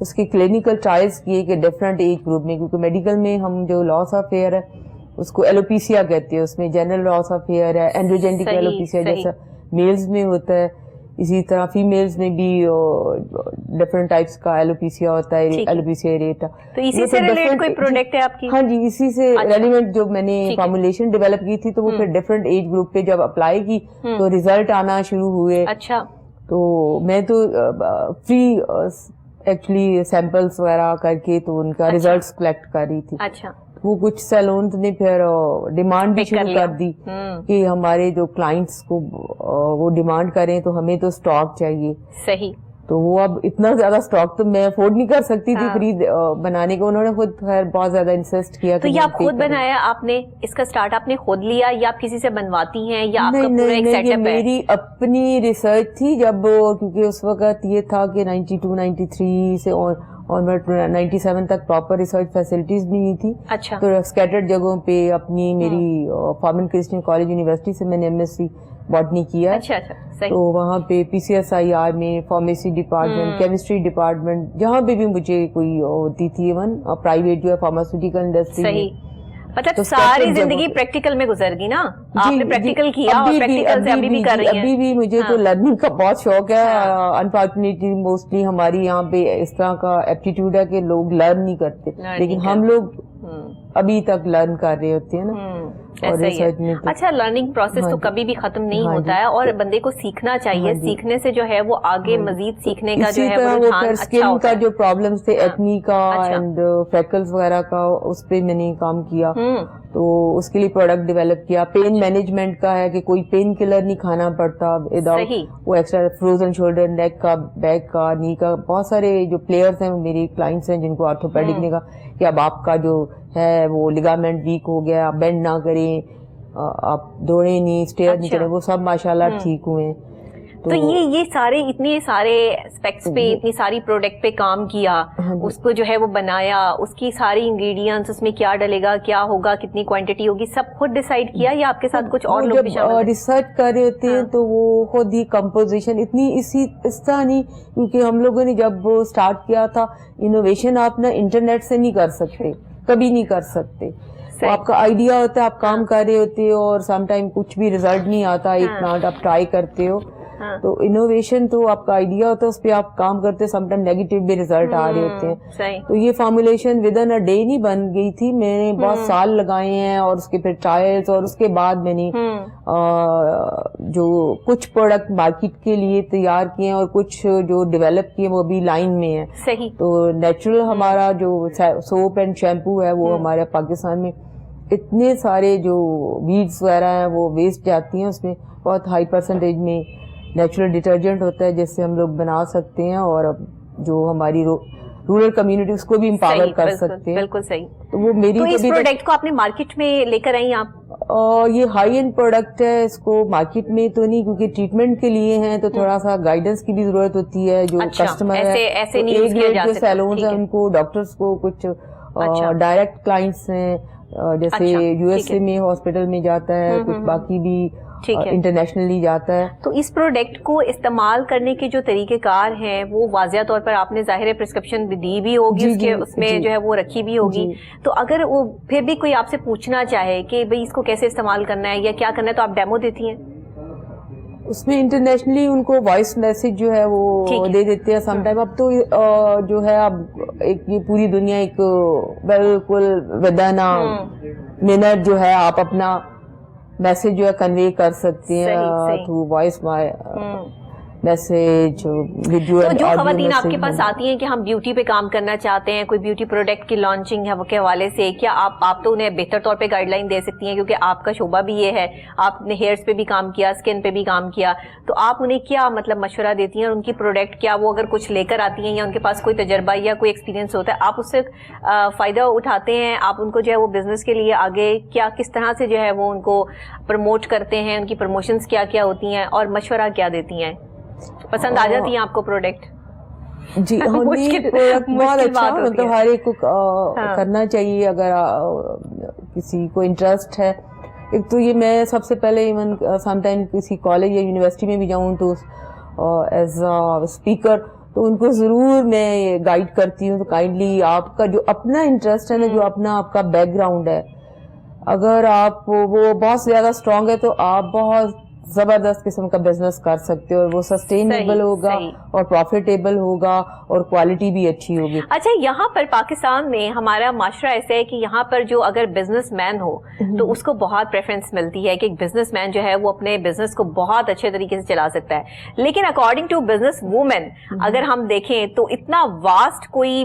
اس کے clinical trials کیے کہ ڈفرینٹ ایج گروپ میں, کیونکہ میڈیکل میں ہم جو لاس آف ہیئر ہے اس کو ایلوپیسیا کہتے ہیں, اس میں جنرل لاس آف ہیئر ہے, اینڈروجینٹک ایلوپیسیا جیسا میلز میں ہوتا ہے, اسی طرح فیمیلز میں بھی ڈفرنٹ ٹائپس کا ایلوپیسیا ہوتا ہے, ایلوپیسیا ایریٹا. تو اسی سے ریلیٹ کوئی پروڈکٹ ہے آپ کی؟ ہاں جی, اسی سے ریلیونٹ جو میں نے فارمولیشن ڈیولپ کی تھی تو وہ پھر ڈفرنٹ ایج گروپ پہ جب اپلائی کی تو ریزلٹ آنا شروع ہوئے. اچھا. تو میں تو فری ایکچولی سیمپلس وغیرہ کر کے تو ان کا ریزلٹس کلیکٹ کر رہی تھی. اچھا. وہ کچھ سیلونز نے پھر ڈیمانڈ بھی شروع کر دی کہ ہمارے جو کلائنٹس کو وہ ڈیمانڈ کریں تو ہمیں تو اسٹاک چاہیے. صحیح. تو وہ اب اتنا زیادہ اسٹاک تو میں افورڈ نہیں کر سکتی تھی فری بنانے کو, انہوں نے خود خیر بہت زیادہ انسسٹ کیا. تو یہ آپ خود بنایا آپ نے, اس کا اسٹارٹ آپ نے خود لیا یا آپ کسی سے بنواتی ہیں یا آپ کا پورا ایک سیٹ اپ ہے؟ میری اپنی ریسرچ تھی جب, کیونکہ اس وقت یہ تھا کہ 92 93 سے آنورڈ 97 تک پراپر ریسرچ فیسلٹیز بھی نہیں تھی. اچھا. تو اسکیٹرڈ جگہوں پہ اپنی میری فارمن کرسچین کالج یونیورسٹی سے میں نے ایم ایس سی باٹنی کیا. اچھا اچھا. تو وہاں پہ پی سی ایس آئی آر میں فارمیسی ڈپارٹمنٹ, کیمسٹری ڈپارٹمنٹ, جہاں پہ بھی مجھے کوئی ہوتی تھی, ایون پرائیویٹ جو ہے فارماسیوٹیکل انڈسٹری. صحیح. مطلب ساری زندگی پریکٹیکل میں گزر گئی نا, آپ نے پریکٹیکل کیا اور پریکٹیکل سے ابھی بھی کر رہی ہیں. ابھی بھی مجھے تو لرننگ کا بہت شوق ہے. انفارچونیٹلی موسٹلی ہماری یہاں پہ اس طرح کا ایپٹیٹیوڈ ہے کہ لوگ لرن نہیں کرتے, لیکن ہم لوگ ابھی تک لرن کر رہے ہوتے ہیں نا. اچھا, لرننگ پروسیس تو کبھی بھی ختم نہیں ہوتا ہے اور بندے کو سیکھنا چاہیے. سیکھنے سے جو ہے وہ آگے مزید سیکھنے کا جو ہے وہ رجحان اچھا ہوتا ہے. جو پرابلمس تھے ایکنی کا اینڈ فریکلز وغیرہ کا, اس پہ میں نے کام کیا. تو اس کے لیے پروڈکٹ ڈیولپ کیا. پین مینجمنٹ کا ہے کہ کوئی پین کلر نہیں کھانا پڑتا, وہ ایکسٹرا فروزن شولڈر, نیک کا, بیک کا, نی کا. بہت سارے جو پلیئرس ہیں میری کلائنٹس ہیں جن کو آرتھوپیڈک نے کہا کہ اب آپ کا جو ہے وہ لیگامنٹ ویک ہو گیا, آپ بینڈ نہ کریں, آپ دوڑیں نہیں, اسٹیئر نہیں کریں, وہ سب ماشاءاللہ ٹھیک ہوئے ہیں. تو یہ سارے اتنے سارے اسپیکٹس پہ, اتنی ساری پروڈکٹ پہ کام کیا, اس کو جو ہے وہ بنایا, اس کی ساری انگریڈینٹس, اس میں کیا ڈلے گا, کیا ہوگا, کتنی کوانٹٹی ہوگی, سب خود ڈیسائیڈ کیا یا آپ کے ساتھ کچھ اور لوگ بھی شامل ہیں؟ ریسرچ کر رہے ہوتے ہیں تو وہ خود ہی کمپوزیشن اتنی اس طرح نہیں, کیونکہ ہم لوگوں نے جب اسٹارٹ کیا تھا انوویشن آپ نا انٹرنیٹ سے نہیں کر سکتے, کبھی نہیں کر سکتے. آپ کا آئیڈیا ہوتا ہے, آپ کام کر رہے ہوتے ہو اور سم ٹائم کچھ بھی ریزلٹ نہیں آتا, ایک پلانٹ آپ ٹرائی کرتے ہو. تو انوویشن تو آپ کا آئیڈیا ہوتا ہے, اس پہ آپ کام کرتے, سم ٹائم نیگیٹو بھی ریزلٹ آ رہے ہوتے ہیں. تو یہ formulation with in a day نہیں بن گئی تھی, میں نے بہت سال لگائے ہیں اور اس کے پھر ٹرائلس, اور اس کے بعد میں نے جو کچھ پروڈکٹ مارکیٹ کے لیے تیار کیے ہیں اور کچھ جو ڈیولپ کیے وہ بھی لائن میں ہیں. تو نیچرل ہمارا جو سوپ اینڈ شیمپو ہے وہ ہمارے پاکستان میں اتنے سارے جو ویڈس وغیرہ ہیں وہ ویسٹ جاتی ہیں, اس میں بہت ہائی پرسنٹیج میں نیچرل ڈٹرجنٹ ہوتا ہے جس سے ہم لوگ بنا سکتے ہیں اور جو ہماری رورل کمیونٹی اس کو بھی امپاور کر سکتے ہیں. بالکل صحیح. تو وہ میری تو اس پروڈکٹ کو آپ نے مارکیٹ میں لے کر آئی آپ؟ یہ ہائی اینڈ پروڈکٹ ہے, اس کو مارکیٹ میں تو نہیں, کیونکہ ٹریٹمنٹ کے لیے ہیں تو تھوڑا سا گائیڈنس کی بھی ضرورت ہوتی ہے. جو کسٹمر ہے, جو سیلونز ہیں ان کو, ڈاکٹرز کو, کچھ ڈائریکٹ کلائنٹس ہیں جیسے یو ایس اے میں ہاسپٹل میں جاتا ہے, کچھ باقی بھی انٹرنیشنلی جاتا ہے. تو اس پروڈکٹ کو استعمال کرنے کے جو طریقہ کار ہیں وہ واضح طور پر آپ نے ظاہر پرسکرپشن دی بھی ہوگی, اس میں جو ہے وہ رکھی بھی ہوگی. تو اگر وہ پھر بھی کوئی آپ سے پوچھنا چاہے کہ بھئی اس کو کیسے استعمال کرنا ہے یا کیا کرنا ہے, تو آپ ڈیمو دیتی ہیں اس میں انٹرنیشنلی ان کو وائس میسج جو ہے وہ دے دیتے ہیں سم ٹائم. اب تو جو ہے اب ایک یہ پوری دنیا ایک بالکل ودن منٹ جو ہے آپ اپنا میسج جو ہے کنوے کر سکتے ہیں تھرو وائس میسج, ویڈیو. تو جو خواتین آپ کے پاس آتی ہیں کہ ہم بیوٹی پہ کام کرنا چاہتے ہیں, کوئی بیوٹی پروڈکٹ کی لانچنگ ہے وہ کے حوالے سے, کیا آپ تو انہیں بہتر طور پہ گائیڈ لائن دے سکتی ہیں کیونکہ آپ کا شعبہ بھی یہ ہے, آپ نے ہیئرس پہ بھی کام کیا, اسکن پہ بھی کام کیا, تو آپ انہیں کیا مطلب مشورہ دیتی ہیں, اور ان کی پروڈکٹ کیا وہ اگر کچھ لے کر آتی ہیں یا ان کے پاس کوئی تجربہ یا کوئی ایکسپیرینس ہوتا ہے, آپ اس سے فائدہ اٹھاتے ہیں, آپ ان کو جو ہے وہ بزنس کے لیے آگے کیا کس طرح سے جو ہے وہ ان کو پروموٹ کرتے ہیں, ان کی پروموشنز کیا کیا ہوتی ہیں اور مشورہ کیا دیتی ہیں, پسند آ جاتی ہیں آپ کو پروڈکٹ؟ جی پروڈکٹ بہت اچھا, مطلب ہر ایک کو کرنا چاہیے اگر کسی کو انٹرسٹ ہے. ایک تو یہ میں سب سے پہلے ایون سم ٹائم کسی کالج یا یونیورسٹی میں بھی جاؤں تو ایز اے اسپیکر تو ان کو ضرور میں گائیڈ کرتی ہوں. تو کائنڈلی آپ کا جو اپنا انٹرسٹ ہے نا, جو اپنا آپ کا بیک گراؤنڈ ہے, اگر آپ وہ بہت زیادہ اسٹرانگ ہے تو آپ بہت زبردست قسم کا بزنس کر سکتے ہو, اور وہ سسٹینیبل ہوگا اور پروفیٹیبل ہوگا اور کوالٹی بھی اچھی ہوگی. اچھا, یہاں پر پاکستان میں ہمارا معاشرہ ایسا ہے کہ یہاں پر جو اگر بزنس مین ہو تو اس کو بہت پریفرنس ملتی ہے کہ ایک بزنس مین جو ہے وہ اپنے بزنس کو بہت اچھے طریقے سے چلا سکتا ہے. لیکن اکارڈنگ ٹو بزنس وومن اگر ہم دیکھیں تو اتنا واسٹ کوئی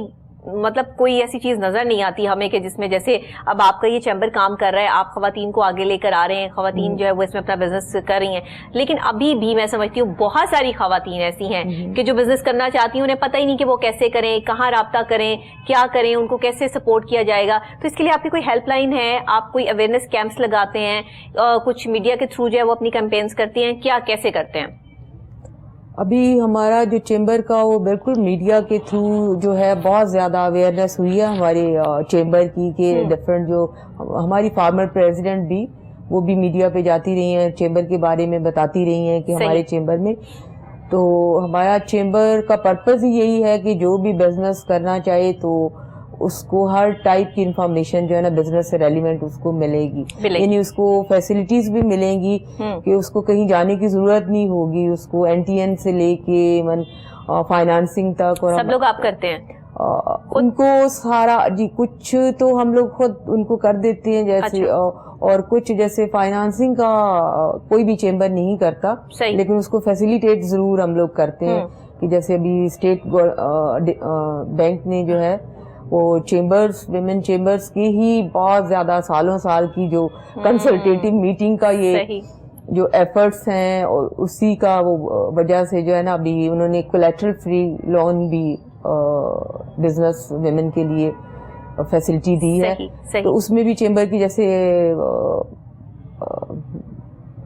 ایسی چیز نظر نہیں آتی ہمیں کہ جس میں جیسے اب آپ کا یہ چیمبر کام کر رہا ہے, آپ خواتین کو آگے لے کر آ رہے ہیں, خواتین جو ہے وہ اس میں اپنا بزنس کر رہی ہیں, لیکن ابھی بھی میں سمجھتی ہوں بہت ساری خواتین ایسی ہیں کہ جو بزنس کرنا چاہتی ہیں, انہیں پتہ ہی نہیں کہ وہ کیسے کریں, کہاں رابطہ کریں, کیا کریں, ان کو کیسے سپورٹ کیا جائے گا. تو اس کے لیے آپ کی کوئی ہیلپ لائن ہے, آپ کوئی اویئرنیس کیمپس لگاتے ہیں, کچھ میڈیا کے تھرو جو ہے وہ اپنی کیمپینز کرتی ہیں, کیسے کرتے ہیں؟ ابھی ہمارا جو چیمبر کا وہ بالکل میڈیا کے تھرو جو ہے بہت زیادہ اویئرنیس ہوئی ہے ہمارے چیمبر کی, کہ ڈفرینٹ جو ہماری فارمر پریزیڈنٹ بھی وہ بھی میڈیا پہ جاتی رہی ہیں, چیمبر کے بارے میں بتاتی رہی ہیں کہ ہمارے چیمبر میں. تو ہمارا چیمبر کا پرپز ہی یہی ہے کہ جو بھی بزنس کرنا چاہے تو اس کو ہر ٹائپ کی انفارمیشن جو ہے نا بزنس سے ریلیونٹ اس کو ملے گی, یعنی اس کو فیسلٹیز بھی ملیں گی کہ اس کو کہیں جانے کی ضرورت نہیں ہوگی, اس کو NTN سے لے کے فائنانسنگ تک. اور سب لوگ آپ کرتے ہیں ان کو سارا؟ جی, کچھ تو ہم لوگ خود ان کو کر دیتے ہیں جیسے, اور کچھ جیسے فائنانسنگ کا کوئی بھی چیمبر نہیں کرتا, لیکن اس کو فیسیلیٹیٹ ضرور ہم لوگ کرتے ہیں. کہ جیسے ابھی اسٹیٹ بینک نے جو ہے وہ چیمبرز, ویمن چیمبرز کی ہی بہت زیادہ سالوں سال کی جو کنسلٹیٹو میٹنگ کا یہ جو ایفرٹس ہیں, اور اسی کا وہ وجہ سے جو ہے نا ابھی انہوں نے کولیٹرل فری لون بھی بزنس ویمن کے لیے فیسلٹی دی ہے. تو اس میں بھی چیمبر کی جیسے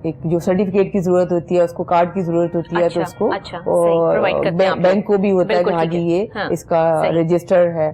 ایک جو سرٹیفکیٹ کی ضرورت ہوتی ہے, اس کو کارڈ کی ضرورت ہوتی ہے, تو اس کو بینک کو بھی ہوتا ہے کہ ہاں جی یہ اس کا رجسٹر ہے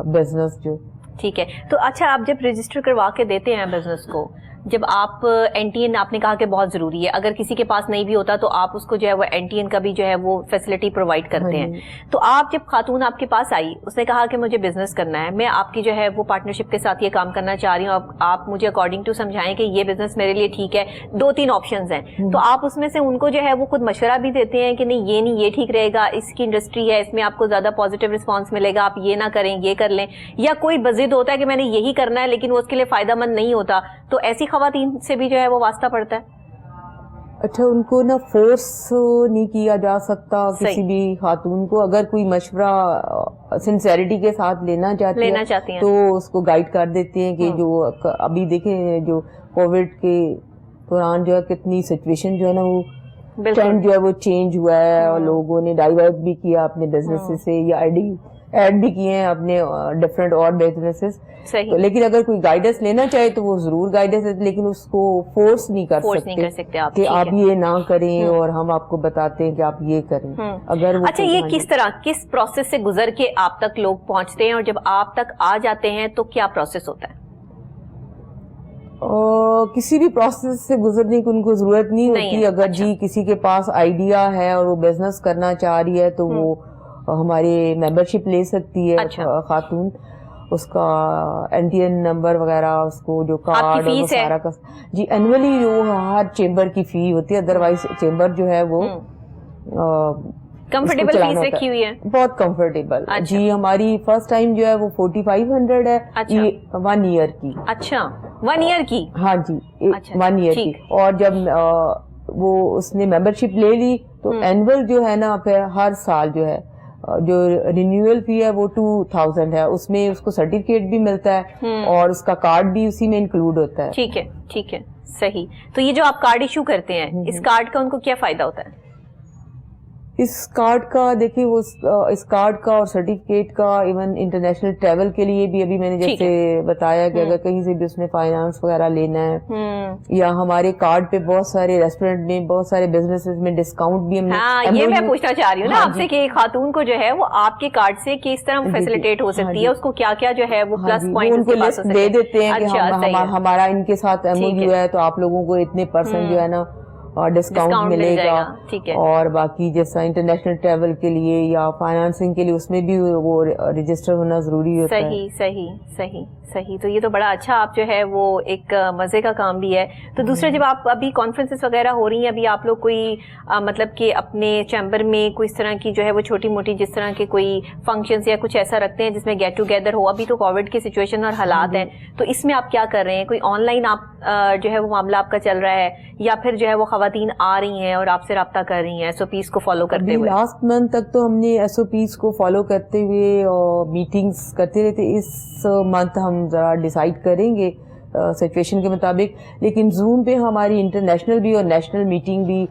بزنس جو. ٹھیک ہے. تو اچھا, آپ جب رجسٹر کروا کے دیتے ہیں بزنس کو, جب آپ NTN آپ نے کہا کہ بہت ضروری ہے, اگر کسی کے پاس نہیں بھی ہوتا تو آپ اس کو جو ہے وہ NTN کا بھی جو ہے وہ فیسلٹی پرووائڈ کرتے ہیں. تو آپ جب خاتون آپ کے پاس آئی, اس نے کہا کہ مجھے بزنس کرنا ہے, میں آپ کی جو ہے وہ پارٹنرشپ کے ساتھ یہ کام کرنا چاہ رہی ہوں, آپ مجھے اکارڈنگ ٹو سمجھائیں کہ یہ بزنس میرے لیے ٹھیک ہے, 2-3 آپشنز ہیں, تو آپ اس میں سے ان کو جو ہے وہ خود مشورہ بھی دیتے ہیں کہ نہیں یہ ٹھیک رہے گا, اس کی انڈسٹری ہے, اس میں آپ کو زیادہ پازیٹیو رسپانس ملے گا, آپ یہ نہ کریں, یہ کر لیں, یا کوئی بضد ہوتا ہے کہ میں نے یہی کرنا ہے لیکن وہ اس کے لیے فائدہ مند نہیں ہوتا, تو ایسی خواتین سے بھی جو ہے وہ واسطہ پڑتا ہے؟ اچھا, ان کو نا فورس نہیں کیا جا سکتا کسی بھی خاتون کو, اگر کوئی مشورہ سنسیریٹی کے ساتھ لینا چاہتی ہیں تو اس کو گائیڈ کر دیتے ہیں. کہ جو ابھی دیکھیں جو کووڈ کے دوران جو ہے کتنی سچویشن جو ہے نا وہ ٹرینڈ جو ہے وہ چینج ہوا ہے, اور لوگوں نے ڈائیورٹ بھی کیا اپنے بزنس سے, یا ایڈ بھی کیے ہیں اپنے ڈفرینٹ اور بزنسز. لیکن اگر کوئی گائیڈنس لینا چاہے تو وہ ضرور گائیڈنس, لیکن اس کو فورس نہیں کر سکتے کہ آپ یہ نہ کریں اور ہم آپ کو بتاتے ہیں کہ آپ یہ کریں. اگر اچھا, یہ کس پروسیس سے گزر کے آپ تک لوگ پہنچتے ہیں, اور جب آپ تک آ جاتے ہیں تو کیا پروسیس ہوتا ہے؟ کسی بھی پروسیس سے گزرنے کی ان کو ضرورت نہیں ہوتی. اگر جی کسی کے پاس آئیڈیا ہے اور وہ بزنس کرنا چاہ رہی ہے تو وہ ہمارے ممبرشپ لے سکتی ہے خاتون, اس کا NTN نمبر وغیرہ, اس کو جو کارڈ اور سارا کا جی اینولی جو ہر چیمبر کی فی ہوتی ہے, ادروائز چیمبر جو ہے وہ کمفرٹیبل فیس رکھی ہوئی ہے, بہت کمفرٹیبل. جی ہماری فرسٹ ٹائم جو ہے وہ 4500 ہے 1 ایئر کی. اچھا, 1 ایئر کی؟ ہاں جی, 1 ایئر کی. اور جب وہ اس نے ممبرشپ لے لی تو اینول جو ہے نا پھر ہر سال جو ہے جو رینیول فی ہے وہ 2000 ہے, اس میں اس کو سرٹیفکیٹ بھی ملتا ہے اور اس کا کارڈ بھی اسی میں انکلوڈ ہوتا ہے. ٹھیک ہے, صحیح. تو یہ جو آپ کارڈ ایشو کرتے ہیں, اس کارڈ کا ان کو کیا فائدہ ہوتا ہے؟ اس کارڈ کا دیکھیے وہ اس کارڈ کا اور سرٹیفکیٹ کا ایون انٹرنیشنل ٹریول کے لیے بھی, ابھی میں نے جیسے بتایا کہ اگر کہیں سے بھی اس نے فائنانس وغیرہ لینا ہے, یا ہمارے کارڈ پہ بہت سارے ریسٹورینٹ میں, بہت سارے بزنسز میں ڈسکاؤنٹ بھی ہم نے. یہ میں پوچھنا چاہ رہی ہوں نا آپ سے کہ خاتون کو جو ہے وہ آپ کے کارڈ سے کس طرح فیسیلیٹیٹ ہو سکتی ہے, اس کو کیا کیا جو ہے وہ پلس پوائنٹ ان کو لسٹ دے دیتے ہیں کہ ہمارا ان کے ساتھ MOU ہے تو آپ لوگوں کو اتنے % جو ہے نا ڈسکاؤنٹ ملے گا. ٹھیک ہے. اور باقی جیسا انٹرنیشنل ٹریول کے لیے یا فائنانسنگ کے لیے اس میں بھی وہ رجسٹر ہونا ضروری ہوتا ہے. صحیح صحیح صحیح صحیح. تو یہ تو بڑا اچھا آپ جو ہے وہ ایک مزے کا کام بھی ہے. تو دوسرا جب آپ ابھی کانفرنسز وغیرہ ہو رہی ہیں, ابھی آپ لوگ کوئی مطلب کہ اپنے چیمبر میں کوئی اس طرح کی جو ہے وہ چھوٹی موٹی جس طرح کے کوئی فنکشنز یا کچھ ایسا رکھتے ہیں جس میں گیٹ ٹوگیدر ہو؟ ابھی تو کووڈ کی سچویشن اور حالات ہیں, تو اس میں آپ کیا کر رہے ہیں؟ کوئی آن لائن آپ جو ہے وہ معاملہ آپ کا چل رہا ہے, یا پھر جو ہے وہ خواتین آ رہی ہیں اور آپ سے رابطہ کر رہی ہیں SOPs کو فالو کرتے ہوئے؟ لاسٹ منتھ تک تو ہم نے SOPs کو فالو کرتے ہوئے اور میٹنگز کرتے رہتے. اس منتھ ہم ذرا ڈیسائیڈ کریں گے سچویشن کے مطابق, لیکن زوم پہ ہماری انٹرنیشنل بھی اور نیشنل میٹنگ بھی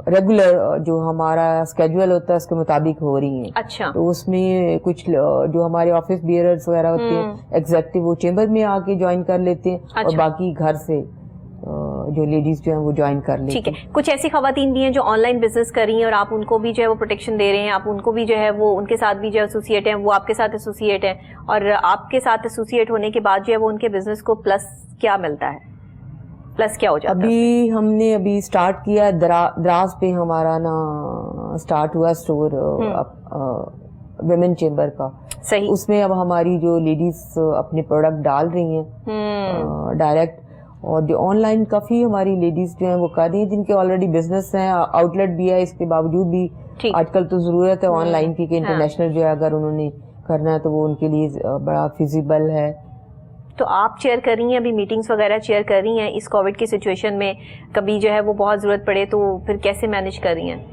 ریگولر جو ہمارا اسکیجول ہوتا ہے اس کے مطابق ہو رہی ہیں. اچھا. تو اس میں کچھ جو ہمارے آفس بیئررز وغیرہ ہوتے ہیں ایگزیکٹو وہ چیمبر میں آ کے جوائن کر لیتے ہیں, اور باقی گھر سے جو لیڈیز جو ہیں وہ جوائن کر لیتے ہیں. ٹھیک ہے. کچھ ایسی خواتین بھی ہیں جو آن لائن بزنس کر رہی ہیں اور آپ ان کو بھی جو ہے وہ پروٹیکشن دے رہے ہیں, آپ ان کو بھی جو ہے وہ ان کے ساتھ بھی جو ایسوسیٹ ہیں, وہ آپ کے ساتھ ایسوسیٹ ہیں, اور آپ کے ساتھ ایسوسیٹ ہونے کے بعد جو ہے وہ ان کے بزنس کو پلس کیا ملتا ہے؟ پلس کیا ہو جاتا ہے؟ ابھی ہم نے ابھی اسٹارٹ کیا دراز پہ ہمارا نا اسٹارٹ ہوا اسٹور ویمن چیمبر کا. صحیح. اس میں اب ہماری جو لیڈیز اپنے پروڈکٹ ڈال رہی ہیں ڈائریکٹ, اور جو آن لائن کافی ہماری لیڈیز جو ہیں وہ کر رہی ہیں جن کے آلریڈی بزنس ہیں, آؤٹ لیٹ بھی ہے, اس کے باوجود بھی آج کل تو ضرورت ہے آن لائن کی کہ انٹرنیشنل جو ہے اگر انہوں نے کرنا ہے تو وہ ان کے لیے بڑا فیزیبل ہے. تو آپ چیئر کر رہی ہیں ابھی میٹنگز وغیرہ چیئر کر رہی ہیں اس کووڈ کی سچویشن میں, کبھی جو ہے وہ بہت ضرورت پڑے تو پھر کیسے مینیج کر رہی ہیں؟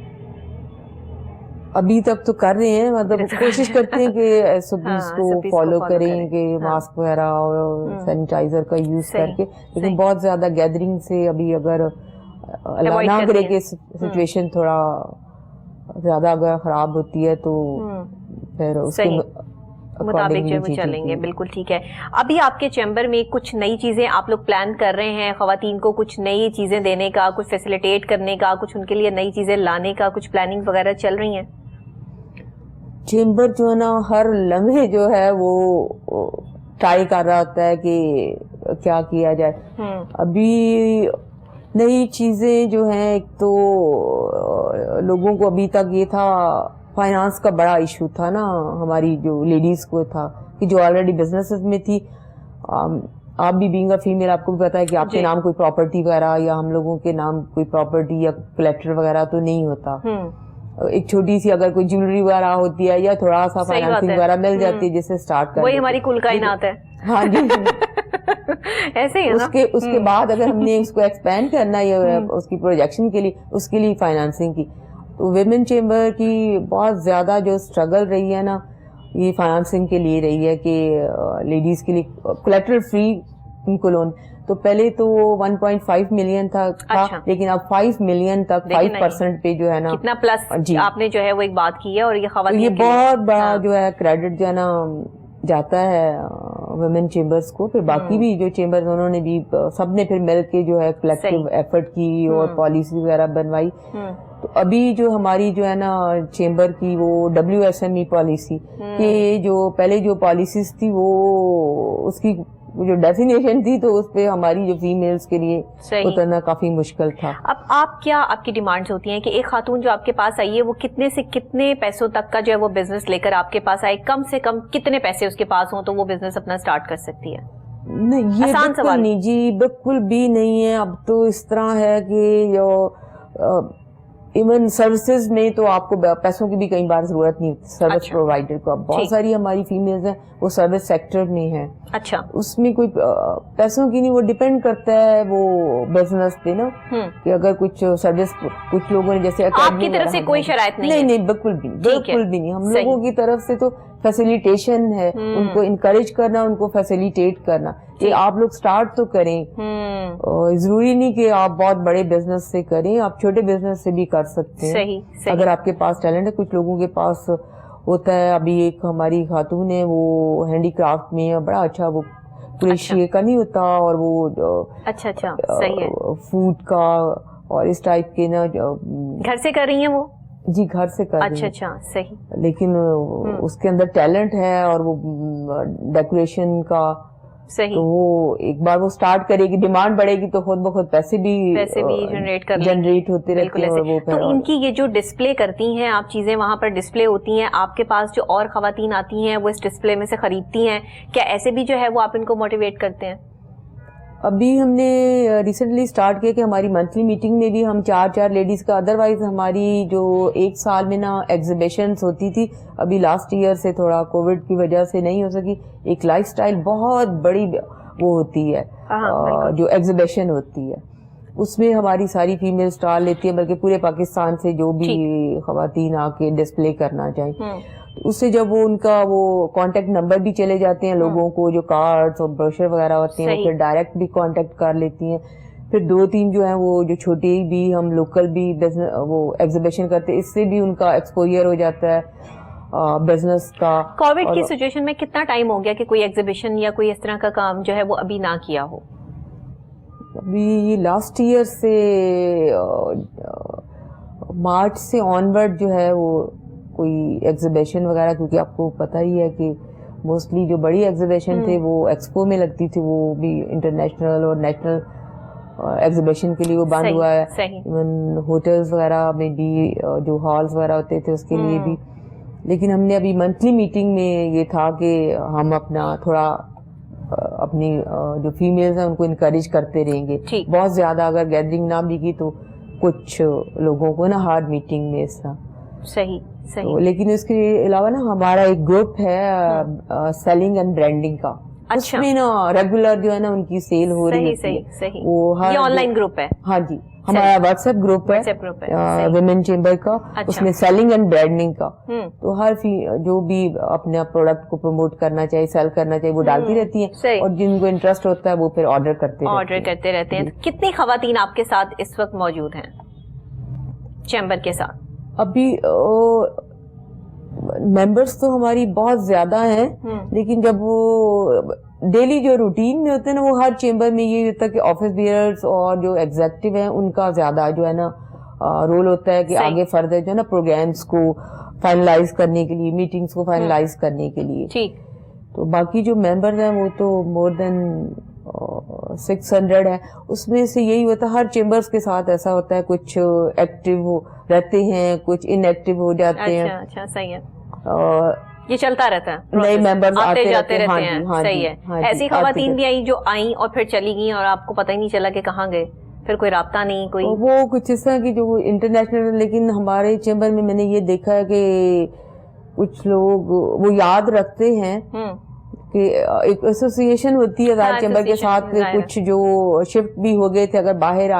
ابھی تک تو کر رہے ہیں, مطلب کوشش کرتے ہیں کہ SOPs کو فالو کریں, کہ ماسک وغیرہ اور سینیٹائزر کا یوز کر کے, لیکن بہت زیادہ گیدرنگ سے ابھی اگر اللہ نہ کرے کہ سچویشن تھوڑا زیادہ اگر خراب ہوتی ہے تو پھر اس کے مطابق جو وہ چلیں گے. بالکل ٹھیک ہے. ابھی آپ کے چیمبر میں کچھ نئی چیزیں آپ لوگ پلان کر رہے ہیں خواتین کو, کچھ نئی چیزیں دینے کا, کچھ فیسیلیٹیٹ کرنے کا, کچھ ان کے لیے نئی چیزیں لانے کا, کچھ پلاننگ وغیرہ چل رہی ہیں؟ چیمبر جو ہے نا ہر لمحے جو ہے وہ ٹرائی کر رہا ہوتا ہے کہ کیا کیا جائے. ابھی نئی چیزیں جو ہیں, ایک تو لوگوں کو ابھی تک یہ تھا فائنانس کا بڑا ایشو تھا نا, ہماری جو لیڈیز کو تھا کہ جو آلریڈی بزنسز میں تھی. آپ بھی بینگ اے فیمیل آپ کو بھی پتا ہے کہ آپ کے نام کوئی پراپرٹی وغیرہ یا ہم لوگوں کے نام کوئی پراپرٹی یا کلیکٹر وغیرہ تو نہیں ہوتا. ایک چھوٹی سی اگر کوئی جیولری وغیرہ ہوتی ہے یا تھوڑا سا فائنانسنگ وغیرہ مل جاتی ہے جس سے اسٹارٹ کر, وہی ہماری کل کائنات ہے. ہاں جی. ایسے ہی اس کے بعد اگر ہم نے اس کو ایکسپینڈ کرنا ہے اس کی پروجیکشن کے لیے, اس کے لیے فائنانسنگ کی, تو ویمن چیمبر کی بہت زیادہ جو اسٹرگل رہی ہے نا یہ فائنانسنگ کے لیے رہی ہے کہ لیڈیز کے لیے کولیٹرل فری ان کو لون. تو پہلے تو 1.5 ملین تھا, لیکن اب 5 ملین تک 5% پہ جو ہے نا کتنا پلس آپ نے جو ہے وہ ایک بات کی ہے, اور یہ خواتین یہ بہت بڑا جو ہے کریڈٹ جو ہے نا جاتا ہے ویمن چیمبرز کو. پھر باقی بھی جو چیمبرز انہوں نے بھی سب نے پھر مل کے جو ہے کلیکٹیو ایفرٹ کی اور پالیسی وغیرہ بنوائی. تو ابھی جو ہماری جو ہے نا چیمبر کی وہ WSME پالیسی کہ جو پہلے جو پالیسیز تھی وہ اس کی جو ڈیفینیشن تھی تو اس پہ ہماری جو فیمیلز کے لیے اترنا کافی مشکل تھا. اب آپ کی ڈیمانڈز ہوتی ہیں کہ ایک خاتون جو آپ کے پاس آئی ہے وہ کتنے سے کتنے پیسوں تک کا جو ہے وہ بزنس لے کر آپ کے پاس آئے, کم سے کم کتنے پیسے اس کے پاس ہوں تو وہ بزنس اپنا سٹارٹ کر سکتی ہے؟ نہیں, یہ بالکل نہیں جی, بالکل بھی نہیں ہے. اب تو اس طرح ہے کہ ایون سروسز میں تو آپ کو پیسوں کی بھی کئی بار ضرورت نہیں ہوتی. سروس پرووائڈر کو اب بہت ساری ہماری فیمیلز ہیں وہ سروس سیکٹر میں ہیں. اچھا, اس میں کوئی پیسوں کی نہیں, وہ ڈیپینڈ کرتا ہے وہ بزنس پہ نا, کہ اگر کچھ سروس کچھ لوگوں نے جیسے آپ کی طرف سے کوئی شرائط نہیں؟ نہیں بالکل بھی, بالکل بھی نہیں. ہم لوگوں کی طرف سے تو فیسیلیٹیشن ہے, ان کو انکریج کرنا, ان کو فیسیلیٹیٹ کرنا کہ آپ لوگ سٹارٹ تو کریں. ضروری نہیں کہ آپ بہت بڑے بزنس سے کریں, آپ چھوٹے بزنس سے بھی کر سکتے ہیں اگر آپ کے پاس ٹیلنٹ ہے. کچھ لوگوں کے پاس ہوتا ہے. ابھی ایک ہماری خاتون ہے وہ ہینڈی کرافٹ میں بڑا اچھا, وہ کریشیے کا نہیں ہوتا اور وہ فوڈ کا اور اس ٹائپ کے نا. گھر سے کر رہی ہیں وہ؟ جی گھر سے کر رہی ہیں. اچھا صحیح. لیکن اس کے اندر ٹیلنٹ ہے اور وہ ڈیکوریشن کا صحیح. تو وہ ایک بار وہ اسٹارٹ کرے گی, ڈیمانڈ بڑھے گی تو خود بخود پیسے بھی جنریٹ ہوتے رہتے ہیں. تو ان کی یہ جو ڈسپلے کرتی ہیں آپ چیزیں, وہاں پر ڈسپلے ہوتی ہیں, آپ کے پاس جو اور خواتین آتی ہیں وہ اس ڈسپلے میں سے خریدتی ہیں, کیا ایسے بھی جو ہے وہ آپ ان کو موٹیویٹ کرتے ہیں؟ ابھی ہم نے ریسنٹلی اسٹارٹ کیا کہ ہماری منتھلی میٹنگ میں بھی ہم 4 لیڈیز کا, ادروائز ہماری جو ایک سال میں نا ایگزیبیشنز ہوتی تھی, ابھی لاسٹ ایئر سے تھوڑا کووڈ کی وجہ سے نہیں ہو سکی. ایک لائف سٹائل بہت بڑی وہ ہوتی ہے جو ایگزیبیشن ہوتی ہے, اس میں ہماری ساری فیمیل اسٹال لیتی ہیں, بلکہ پورے پاکستان سے جو بھی خواتین آ کے ڈسپلے کرنا چاہیں. اس سے جب وہ ان کا وہ کانٹیکٹ نمبر بھی چلے جاتے ہیں لوگوں کو, جو کارڈز اور بروشر وغیرہ ہوتے ہیں, پھر ڈائریکٹ بھی کانٹیکٹ کر لیتی ہیں. پھر 2-3 جو ہیں وہ جو چھوٹی بھی ہم لوکل بھی وہ ایگزیبیشن کرتے ہیں, اس سے بھی ان کا ایکسپوجر ہو جاتا ہے بزنس کا. کووڈ کی سچویشن میں کتنا ٹائم ہو گیا کہ کوئی ایگزیبیشن یا کوئی اس طرح کا کام جو ہے وہ ابھی نہ کیا ہو؟ ابھی لاسٹ ایئر سے مارچ سے آنورڈ جو ہے وہ کوئی ایگزیبیشن وغیرہ, کیونکہ آپ کو پتہ ہی ہے کہ موسٹلی جو بڑی ایگزیبیشن تھے وہ ایکسپو میں لگتی تھی, وہ بھی انٹرنیشنل اور نیشنل ایگزیبیشن کے لیے وہ بند ہوا ہے. ایون ہوٹلز وغیرہ میں بھی جو ہالز وغیرہ ہوتے تھے اس کے لیے بھی. لیکن ہم نے ابھی منتھلی میٹنگ میں یہ تھا کہ ہم اپنا تھوڑا اپنی جو فیمیلز ہیں ان کو انکریج کرتے رہیں گے. بہت زیادہ اگر گیدرنگ نہ بھی کی تو کچھ لوگوں کو نا ہارڈ میٹنگ میں اس طرح. صحیح. لیکن اس کے علاوہ نا ہمارا ایک گروپ ہے سیلنگ اینڈ برانڈنگ کا, اس میں نا ریگولر جو ہے نا ان کی سیل ہو رہی ہے. وہ یہ آن لائن گروپ ہے؟ ہاں جی, ہمارا واٹس ایپ گروپ ہے ویمن چیمبر کا, اس میں سیلنگ اینڈ برانڈنگ کا. تو ہر جو بھی اپنے پروڈکٹ کو پروموٹ کرنا چاہیے, سیل کرنا چاہیے, وہ ڈالتی رہتی ہیں, اور جن کو انٹرسٹ ہوتا ہے وہ پھر آرڈر کرتے رہتے ہیں. کتنی خواتین آپ کے ساتھ اس وقت موجود ہیں چیمبر کے ساتھ؟ ابھی ممبرس تو ہماری بہت زیادہ ہیں, لیکن جب وہ ڈیلی جو روٹین میں ہوتے ہیں نا, وہ ہر چیمبر میں یہ ہوتا ہے کہ آفس بیئرز اور جو ایگزیکٹو ہیں ان کا زیادہ جو ہے نا رول ہوتا ہے کہ آگے فردر جو ہے نا پروگرامز کو فائنلائز کرنے کے لیے, میٹنگز کو فائنلائز کرنے کے لیے. تو باقی جو ممبرز ہیں وہ تو مور دین 600 ہے. اس میں سے یہی ہوتا ہے ہر چیمبرز کے ساتھ ایسا ہوتا ہے, کچھ ایکٹیو رہتے ہیں, کچھ ان ایکٹیو ہو جاتے ہیں. اچھا صحیح ہے, یہ چلتا رہتا ہے, نئے ممبرز آتے جاتے رہتے ہیں. صحیح ہے. ایسی خواتین بھی آئیں جو آئیں اور پھر چلی گئیں اور آپ کو پتہ ہی نہیں چلا کہ کہاں گئے, پھر کوئی رابطہ نہیں, کوئی وہ کچھ اس طرح کی جو انٹرنیشنل. لیکن ہمارے چیمبر میں نے یہ دیکھا ہے کہ کچھ لوگ وہ یاد رکھتے ہیں کہ ایک ایسوسیشن ہوتی ہے ہر چیمبر کے ساتھ, کچھ جو شفٹ بھی ہو گئے تھے اگر باہر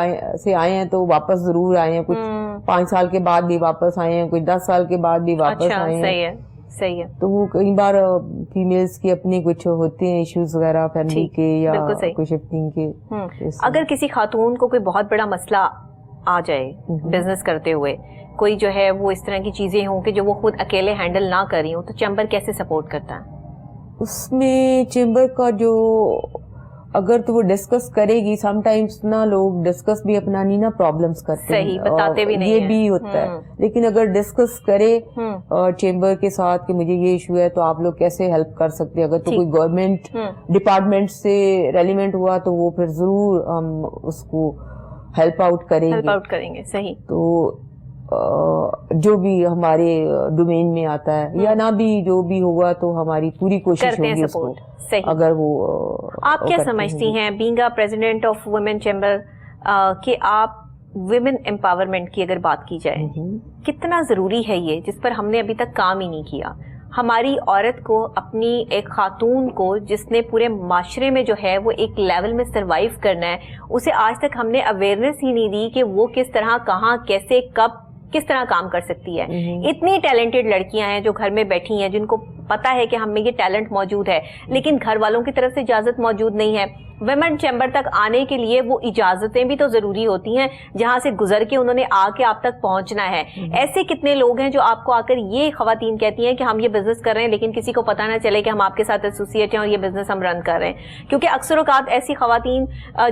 سے آئے ہیں تو واپس ضرور آئے ہیں, کچھ 5 سال کے بعد بھی واپس آئے ہیں, کچھ 10 سال کے بعد بھی واپس آئے ہیں. صحیح ہے. تو وہ کئی بار فیمیلز کی اپنی کچھ ہوتے ہیں ایشوز وغیرہ فیملی کے یا کوئی شفٹنگ کے. اگر کسی خاتون کو کوئی بہت بڑا مسئلہ آ جائے بزنس کرتے ہوئے, کوئی جو ہے وہ اس طرح کی چیزیں ہوں کہ جو وہ خود اکیلے ہینڈل نہ کر رہی ہوں, تو چیمبر کیسے سپورٹ کرتا ہے؟ اس میں چیمبر کا جو اگر تو وہ ڈسکس کرے گی, سم ٹائمز نا لوگ ڈسکس بھی اپنا نہیں نا پرابلمس کرتے ہیں, بتاتے بھی نہیں, یہ بھی ہوتا ہے. لیکن اگر ڈسکس کرے چیمبر کے ساتھ کہ مجھے یہ ایشو ہے تو آپ لوگ کیسے ہیلپ کر سکتے ہیں, اگر تو کوئی گورنمنٹ ڈپارٹمنٹ سے ریلیونٹ ہوا تو وہ پھر ضرور ہم اس کو ہیلپ آؤٹ کریں گے. صحیح. تو جو بھی ہمارے ڈومین میں آتا ہے یا نہ بھی جو بھی ہوگا تو ہماری پوری کوشش ہوگی اس کو. اگر وہ آپ کیا سمجھتی ہیں being a president of women chamber کہ آپ ویمن امپاورمنٹ کی اگر بات کی جائے, کتنا ضروری ہے یہ, جس پر ہم نے ابھی تک کام ہی نہیں کیا؟ ہماری عورت کو, اپنی ایک خاتون کو جس نے پورے معاشرے میں جو ہے وہ ایک لیول میں سروائیو کرنا ہے, اسے آج تک ہم نے اویئرنیس ہی نہیں دی کہ وہ کس طرح, کہاں, کیسے, کب, کس طرح کام کر سکتی ہے. اتنی ٹیلنٹڈ لڑکیاں ہیں جو گھر میں بیٹھی ہیں, جن کو پتا ہے کہ ہم میں یہ ٹیلنٹ موجود ہے, لیکن گھر والوں کی طرف سے اجازت موجود نہیں ہے. ویمن چیمبر تک آنے کے لیے وہ اجازتیں بھی تو ضروری ہوتی ہیں جہاں سے گزر کے انہوں نے آ کے آپ تک پہنچنا ہے. ایسے کتنے لوگ ہیں جو آپ کو آ کر یہ خواتین کہتی ہیں کہ ہم یہ بزنس کر رہے ہیں لیکن کسی کو پتا نہ چلے کہ ہم آپ کے ساتھ ایسوسیٹ ہیں اور یہ بزنس ہم رن کر رہے ہیں. کیونکہ اکثر اوقات ایسی خواتین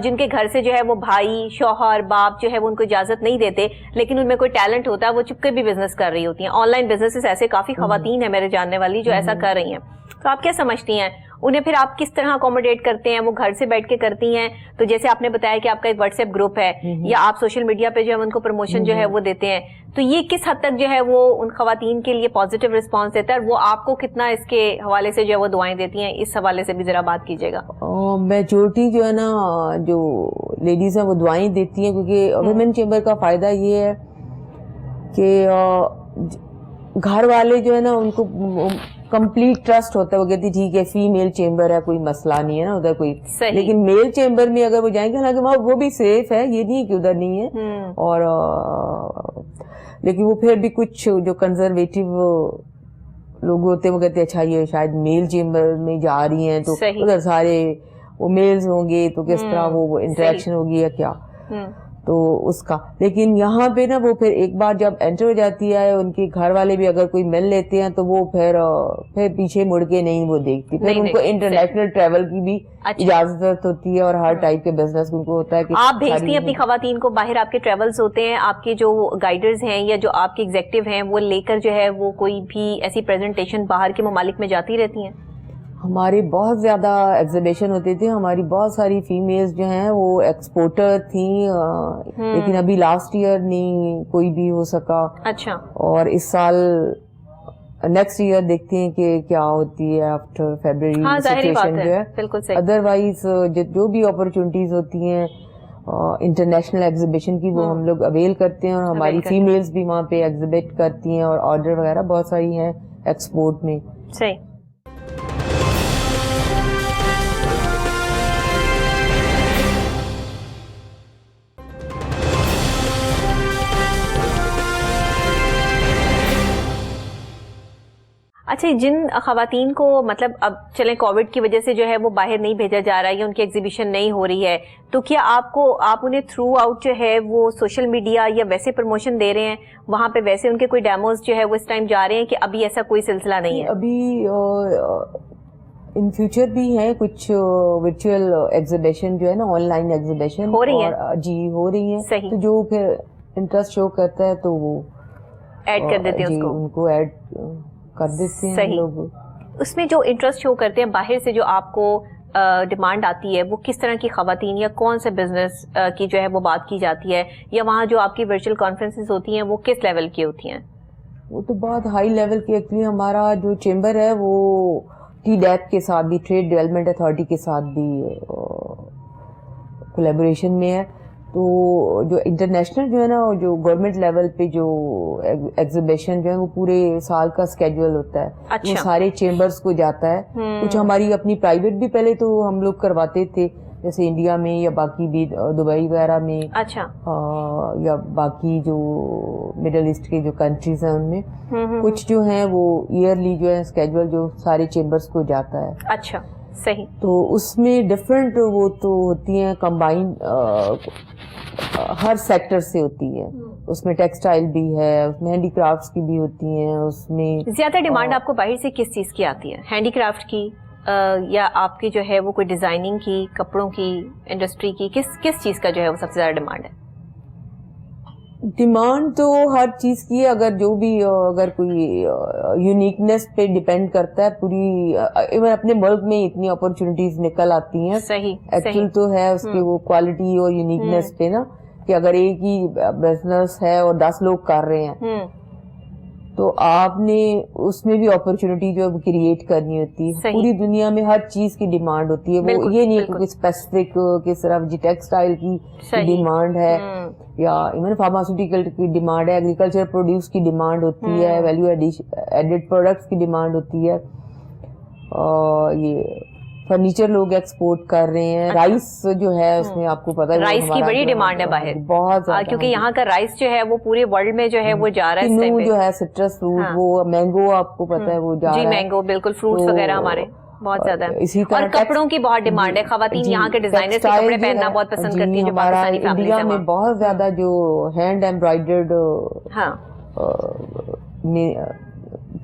جن کے گھر سے جو ہے وہ بھائی, شوہر, باپ جو ہے وہ ان کو اجازت نہیں دیتے, لیکن ان میں کوئی ٹیلنٹ ہوتا ہے, وہ چپکے بھی بزنس کر رہی ہوتی ہیں. آن لائن بزنس ایسے کافی خواتین ہیں میرے جاننے والی جو ایسا کر رہی ہیں. تو آپ کیا سمجھتی ہیں انہیں پھر آپ کس طرح اکوموڈیٹ کرتے ہیں؟ وہ گھر سے بیٹھ کے کرتی ہیں تو جیسے آپ نے بتایا کہ آپ کا ایک واٹس ایپ گروپ ہے یا آپ سوشل میڈیا پہ جو ہے ان کو پروموشن جو ہے وہ دیتے ہیں، تو یہ کس حد تک جو ہے وہ ان خواتین کے لیے پازیٹیو رسپانس دیتا ہے اور وہ آپ کو کتنا اس کے حوالے سے جو ہے وہ دعائیں دیتی ہیں؟ اس حوالے سے بھی ذرا بات کیجیے گا. میجورٹی جو ہے نا جو لیڈیز ہیں وہ دعائیں دیتی ہیں، کیونکہ ویمن چیمبر کا فائدہ یہ ہے کہ گھر والے جو ہے نا ان کو کمپلیٹ ٹرسٹ ہوتا ہے، وہ کہتی ٹھیک ہے فیمیل چیمبر ہے، کوئی مسئلہ نہیں ہے نا ادھر کوئی. لیکن میل چیمبر میں اگر وہ جائیں گے حالانکہ وہاں وہ بھی سیف ہے، یہ نہیں کہ ادھر نہیں ہے، اور لیکن وہ پھر بھی کچھ جو کنزرویٹو لوگ ہوتے ہیں وہ کہتے ہیں اچھا یہ شاید میل چیمبر میں جا رہی ہیں تو ادھر سارے وہ میلز ہوں گے تو کس طرح وہ انٹریکشن ہوگی یا کیا، تو اس کا. لیکن یہاں پہ نا وہ پھر ایک بار جب انٹر ہو جاتی ہے ان کے گھر والے بھی اگر کوئی مل لیتے ہیں تو وہ پھر پیچھے مڑ کے نہیں وہ دیکھتی، پھر ان کو انٹرنیشنل ٹریول کی بھی اجازت ہوتی ہے اور ہر ٹائپ کے بزنس ان کو ہوتا ہے کہ آپ بھیجتی ہیں اپنی خواتین کو باہر، آپ کے ٹریولز ہوتے ہیں، آپ کے جو گائیڈرز ہیں یا جو آپ کے ایگزیکٹو ہیں وہ لے کر جو ہے وہ کوئی بھی ایسی پریزنٹیشن باہر کے ممالک میں جاتی رہتی ہیں؟ ہماری بہت زیادہ ایگزیبیشن ہوتی تھی، ہماری بہت ساری فیمیلز جو ہیں وہ ایکسپورٹر تھیں، لیکن ابھی لاسٹ ایئر نہیں کوئی بھی ہو سکا. اچھا. اور اس سال نیکسٹ ایئر دیکھتے ہیں کہ کیا ہوتی ہے آفٹر فیبرری سچویشن جو ہے. بالکل صحیح. ادروائز جو بھی اپرچونٹیز ہوتی ہیں انٹرنیشنل ایگزیبیشن کی وہ ہم لوگ اویل کرتے ہیں، اور ہماری فیمیلز بھی وہاں پہ ایگزیبٹ کرتی ہیں اور آرڈر وغیرہ بہت ساری ہیں ایکسپورٹ میں. صحیح. اچھا، جن خواتین کو مطلب اب چلیں کووڈ کی وجہ سے جو ہے وہ باہر نہیں بھیجا جا رہا ہے یا ان کی ایگزیبیشن نہیں ہو رہی ہے، تو کیا آپ انہیں تھرو آؤٹ جو ہے وہ سوشل میڈیا یا ویسے پروموشن دے رہے ہیں وہاں پہ؟ ویسے ان کے کوئی ڈیموز جو ہے وہ اس ٹائم جا رہے ہیں کہ ابھی ایسا کوئی سلسلہ نہیں ہے؟ ابھی ان فیوچر بھی ہیں کچھ ورچوئل ایگزیبیشن جو ہے نا، آن لائن ایگزیبیشن ہو رہی ہیں. جی ہو رہی ہیں. صحیح. تو جو پھر انٹرسٹ شو کرتا ہے تو وہ ایڈ کر دیتے ہیں اس کو، ان کو ایڈ کر دیتے ہیں لوگ. اس میں جو انٹرسٹ شو کرتے ہیں باہر سے جو آپ کو ڈیمانڈ آتی ہے وہ کس طرح کی خواتین یا کون سے بزنس کی جو ہے وہ بات کی جاتی ہے، یا وہاں جو آپ کی ورچوئل کانفرنسز ہوتی ہیں وہ کس لیول کی ہوتی ہیں؟ وہ تو بہت ہائی لیول کی. ایکچولی ہمارا جو چیمبر ہے وہ ٹی ڈیپ کے ساتھ بھی، ٹریڈ ڈیولپمنٹ اتھارٹی کے ساتھ بھی کولیبوریشن میں ہے. تو جو انٹرنیشنل جو ہے نا جو گورنمنٹ لیول پہ جو ایگزیبیشن جو ہے وہ پورے سال کا اسکیڈول ہوتا ہے، وہ سارے چیمبرز کو جاتا ہے. کچھ ہماری اپنی پرائیویٹ بھی پہلے تو ہم لوگ کرواتے تھے، جیسے انڈیا میں یا باقی بھی دبئی وغیرہ میں. اچھا. یا باقی جو مڈل ایسٹ کے جو کنٹریز ہیں ان میں کچھ جو ہیں وہ ایئرلی جو ہے اسکیڈول جو سارے چیمبرز کو جاتا ہے. اچھا صحیح. تو اس میں ڈفرینٹ وہ تو ہوتی ہیں کمبائنڈ، ہر سیکٹر سے ہوتی ہے. اس میں ٹیکسٹائل بھی ہے، اس میں ہینڈی کرافٹس کی بھی ہوتی ہیں. اس میں زیادہ ڈیمانڈ آپ کو باہر سے کس چیز کی آتی ہے؟ ہینڈی کرافٹ کی یا آپ کی جو ہے وہ کوئی ڈیزائننگ کی، کپڑوں کی انڈسٹری کی، کس چیز کا جو ہے وہ سب سے زیادہ ڈیمانڈ ہے؟ ڈیمانڈ تو ہر چیز کی ہے، اگر جو بھی اگر کوئی یونیکنیس پہ ڈیپینڈ کرتا ہے. پوری ایون اپنے ملک میں اتنی اپرچونٹیز نکل آتی ہیں. صحیح. ایکچوئل تو ہے اس کی وہ کوالٹی اور یونیکنیس پہ نا، کہ اگر ایک ہی بزنس ہے اور 10 لوگ کر رہے ہیں تو آپ نے اس میں بھی اپرچونٹی جو کریٹ کرنی ہوتی ہے. پوری دنیا میں ہر چیز کی ڈیمانڈ ہوتی ہے. وہ یہ نہیں ہے کہ اسپیسیفک کہ صرف ٹیکسٹائل کی ڈیمانڈ ہے یا ایون فارماسیوٹیکل کی ڈیمانڈ ہے، ایگریکلچر پروڈیوس کی ڈیمانڈ ہوتی ہے، ویلیو ایڈڈ پروڈکٹس کی ڈیمانڈ ہوتی ہے. یہ فرنیچر لوگ ایکسپورٹ کر رہے ہیں. رائس جو ہے اس میں آپ کو پتا ہے رائس کی بڑی ڈیمانڈ ہے باہر بہت زیادہ، کیونکہ یہاں کا رائس جو ہے وہ پورے ورلڈ میں جو ہے وہ جا رہا ہے. کنو جو ہے سٹرس فروٹ، وہ مینگو آپ کو پتا ہے وہ جا رہا ہے. جی مینگو بالکل، فروٹس وغیرہ ہمارے بہت زیادہ. اسی طرح کپڑوں کی بہت ڈیمانڈ ہے. خواتین یہاں کے ڈیزائنرز کے کپڑے پہننا بہت پسند کرتی ہیں جو پاکستانی فیملیز ہیں. انڈیا میں بہت زیادہ جو ہینڈ ایمبرائڈرڈ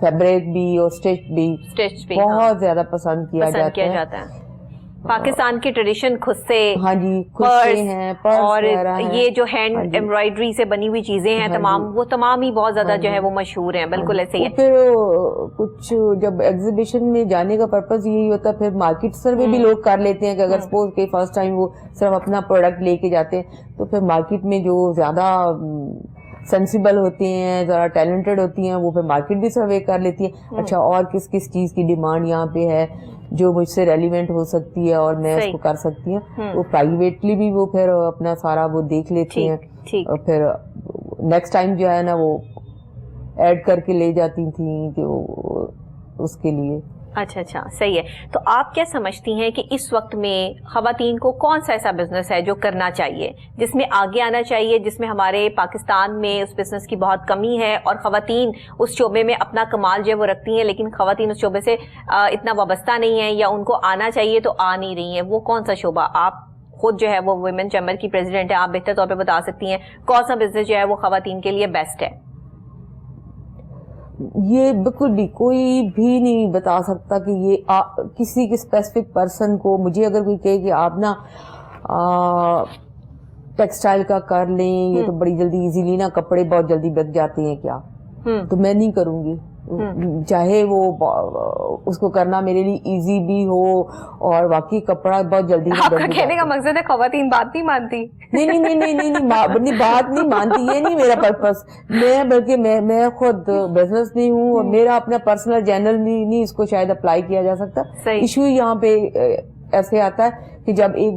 فیبرک بھی اور اسٹچ بھی بہت زیادہ پسند کیا جاتا ہے. پاکستان کی ٹریڈیشن خود سے، ہاں جی خود سے ہیں، پرس اور وغیرہ ہیں، یہ جو ہینڈ ایمبرائڈری سے بنی ہوئی چیزیں ہیں تمام، وہ تمام ہی بہت زیادہ جو ہے وہ مشہور ہیں. بالکل ایسے ہی ہے. پھر کچھ جب ایگزیبیشن میں جانے کا پرپز یہی ہوتا ہے، پھر مارکیٹ سروے بھی لوگ کر لیتے ہیں کہ اگر سپوز کہ فرسٹ ٹائم وہ صرف اپنا پروڈکٹ لے کے جاتے ہیں، تو پھر مارکیٹ میں جو زیادہ سینسیبل ہوتے ہیں، ذرا ٹیلنٹڈ ہوتی ہیں، وہ پھر مارکیٹ بھی سروے کر لیتی ہیں. اچھا اور کس کس چیز کی ڈیمانڈ یہاں پہ ہے جو مجھ سے ریلیونٹ ہو سکتی ہے اور میں اس کو کر سکتی ہوں، وہ پرائیویٹلی بھی وہ پھر اپنا سارا وہ دیکھ لیتی ہیں، اور پھر نیکسٹ ٹائم جو ہے نا وہ ایڈ کر کے لے جاتی تھیں کہ اس کے لیے. اچھا اچھا صحیح ہے. تو آپ کیا سمجھتی ہیں کہ اس وقت میں خواتین کو کون سا ایسا بزنس ہے جو کرنا چاہیے، جس میں آگے آنا چاہیے، جس میں ہمارے پاکستان میں اس بزنس کی بہت کمی ہے اور خواتین اس شعبے میں اپنا کمال جو ہے وہ رکھتی ہیں، لیکن خواتین اس شعبے سے اتنا وابستہ نہیں ہیں یا ان کو آنا چاہیے تو آ نہیں رہی ہیں؟ وہ کون سا شعبہ؟ آپ خود جو ہے وہ ویمن چیمبر کی پریزیڈنٹ ہیں، آپ بہتر طور پہ بتا سکتی ہیں کون سا بزنس جو ہے وہ خواتین کے لیے بیسٹ ہے. یہ بالکل بھی کوئی بھی نہیں بتا سکتا کہ یہ کسی کے اسپیسیفک پرسن کو. مجھے اگر کوئی کہے کہ آپ نا ٹیکسٹائل کا کر لیں، یہ تو بڑی جلدی ایزیلی نا کپڑے بہت جلدی بک جاتے ہیں کیا، تو میں نہیں کروں گی. چاہے وہ اس کو کرنا میرے لیے ایزی بھی ہو اور واقعی کپڑا بہت جلدی. آپ کا کہنے کا مقصد ہے خواتین بات نہیں مانتی؟ نہیں بات نہیں مانتی، یہ نہیں میرا پرپس. بلکہ میں خود بزنس نہیں ہوں اور میرا اپنا پرسنل جنرل نہیں اس کو شاید اپلائی کیا جا سکتا. ایشو یہاں پہ ایسے آتا ہے کہ جب ایک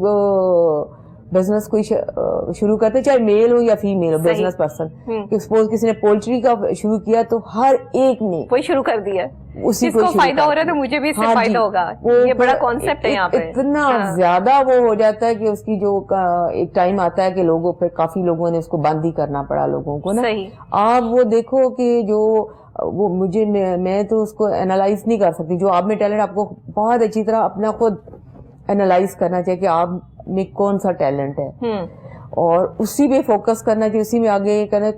بزنس کوئی شروع کرتے ہیں، چاہے میل ہو یا فیمیل ہو بزنس پرسن، کہ سپوز کسی نے پولٹری کا شروع کیا تو ہر ایک نے وہی شروع کر دیا، اسی کو فائدہ ہو رہا ہے تو مجھے بھی اس سے فائدہ ہوگا. یہ بڑا کانسیپٹ ہے یہاں پہ. اتنا زیادہ وہ ہو جاتا ہے کہ اس کی جو ایک ٹائم آتا ہے کہ لوگوں پھر کافی لوگوں نے اس کو بند ہی کرنا پڑا لوگوں کو نا. آپ وہ دیکھو کہ جو وہ مجھے میں تو اس کو اینالائز نہیں کر سکتی. جو آپ میں ٹیلنٹ، آپ کو بہت اچھی طرح اپنا خود اینالائز کرنا چاہیے کہ آپ میں کون سا ٹیلنٹ ہے اور اسی پہ فوکس کرنا چاہیے، اسی میں آگے کرنا.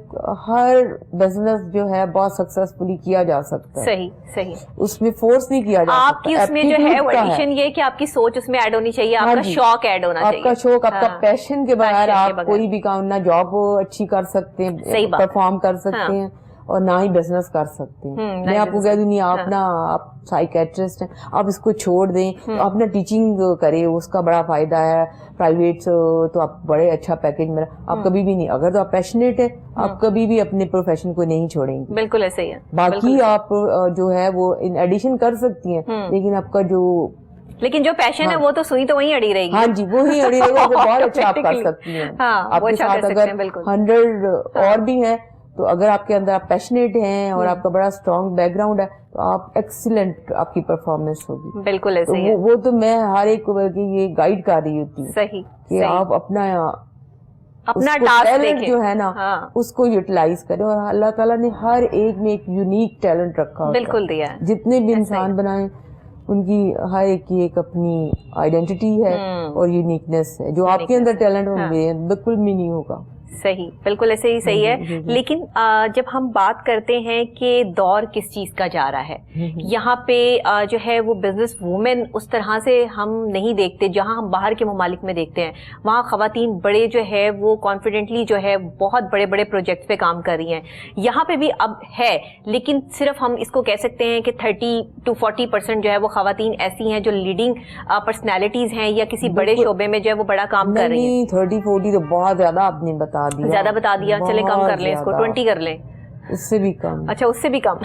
ہر بزنس جو ہے بہت سکسیسفلی کیا جا سکتا ہے. صحیح اس میں فورس نہیں کیا جا سکتا. آپ کی اس میں جو ہے ایڈیشن یہ کہ آپ کی سوچ اس میں ایڈ ہونی چاہیے، آپ کا شوق ایڈ ہونا چاہیے. آپ کا شوق، آپ کا پیشن کے بغیر آپ کوئی بھی کام نہ جاب اچھی کر سکتے ہیں، پرفارم کر سکتے ہیں اور نہ ہی بزنس کر سکتے ہیں. میں آپ کو کہہ دوں، نہیں آپ نا آپ سائیکیٹرسٹ ہیں، آپ اس کو چھوڑ دیں، آپ نا ٹیچنگ کریں، اس کا بڑا فائدہ ہے. پرائیویٹ تو آپ بڑے اچھا پیکج میں آپ کبھی بھی نہیں، اگر تو آپ پیشنیٹ ہیں آپ کبھی بھی اپنے پروفیشن کو نہیں چھوڑیں گے. بالکل ایسے ہی ہے. باقی آپ جو ہے وہ ان ایڈیشن کر سکتی ہیں، لیکن آپ کا جو پیشن ہے وہ تو سوئی تو وہیں اڑی رہے گی. ہاں جی وہی اڑی رہے گی. وہ بہت اچھا آپ کر سکتی ہیں. آپ کے ساتھ اگر 100 اور بھی ہیں تو اگر آپ کے اندر آپ پیشنیٹ ہیں اور آپ کا بڑا اسٹرانگ بیک گراؤنڈ ہے تو آپ ایکسیلنٹ آپ کی پرفارمنس ہوگی. بالکل ایسے ہی ہے. وہ تو میں ہر ایک کو یہ گائیڈ کر رہی ہوتی ہوں کہ آپ اپنا ٹیلنٹ جو ہے نا اس کو یوٹیلائز کریں. اور اللہ تعالیٰ نے ہر ایک میں ایک یونیک ٹیلنٹ رکھا ہوتا ہے. بالکل دیا. جتنے بھی انسان بنائے ان کی ہر ایک کی ایک اپنی آئیڈینٹی ہے اور یونیکنیس ہے. جو آپ کے اندر ٹیلنٹ ہوگے بالکل بھی نہیں ہوگا. صحیح، بالکل ایسے ہی صحیح ہے. لیکن جب ہم بات کرتے ہیں کہ دور کس چیز کا جا رہا ہے، یہاں پہ جو ہے وہ بزنس وومن اس طرح سے ہم نہیں دیکھتے جہاں ہم باہر کے ممالک میں دیکھتے ہیں. وہاں خواتین بڑے جو ہے وہ کانفیڈنٹلی جو ہے بہت بڑے بڑے پروجیکٹس پہ کام کر رہی ہیں. یہاں پہ بھی اب ہے، لیکن صرف ہم اس کو کہہ سکتے ہیں کہ 30 to 40% جو ہے وہ خواتین ایسی ہیں جو لیڈنگ پرسنالٹیز ہیں یا کسی بڑے شعبے میں جو ہے وہ بڑا کام کر رہی ہیں. 30-40 تو بہت زیادہ آپ نے زیادہ بتا دیا. چلے کم کر لیں اس کو، 20 کر لیں. اس سے بھی کم. اچھا اس سے بھی کم.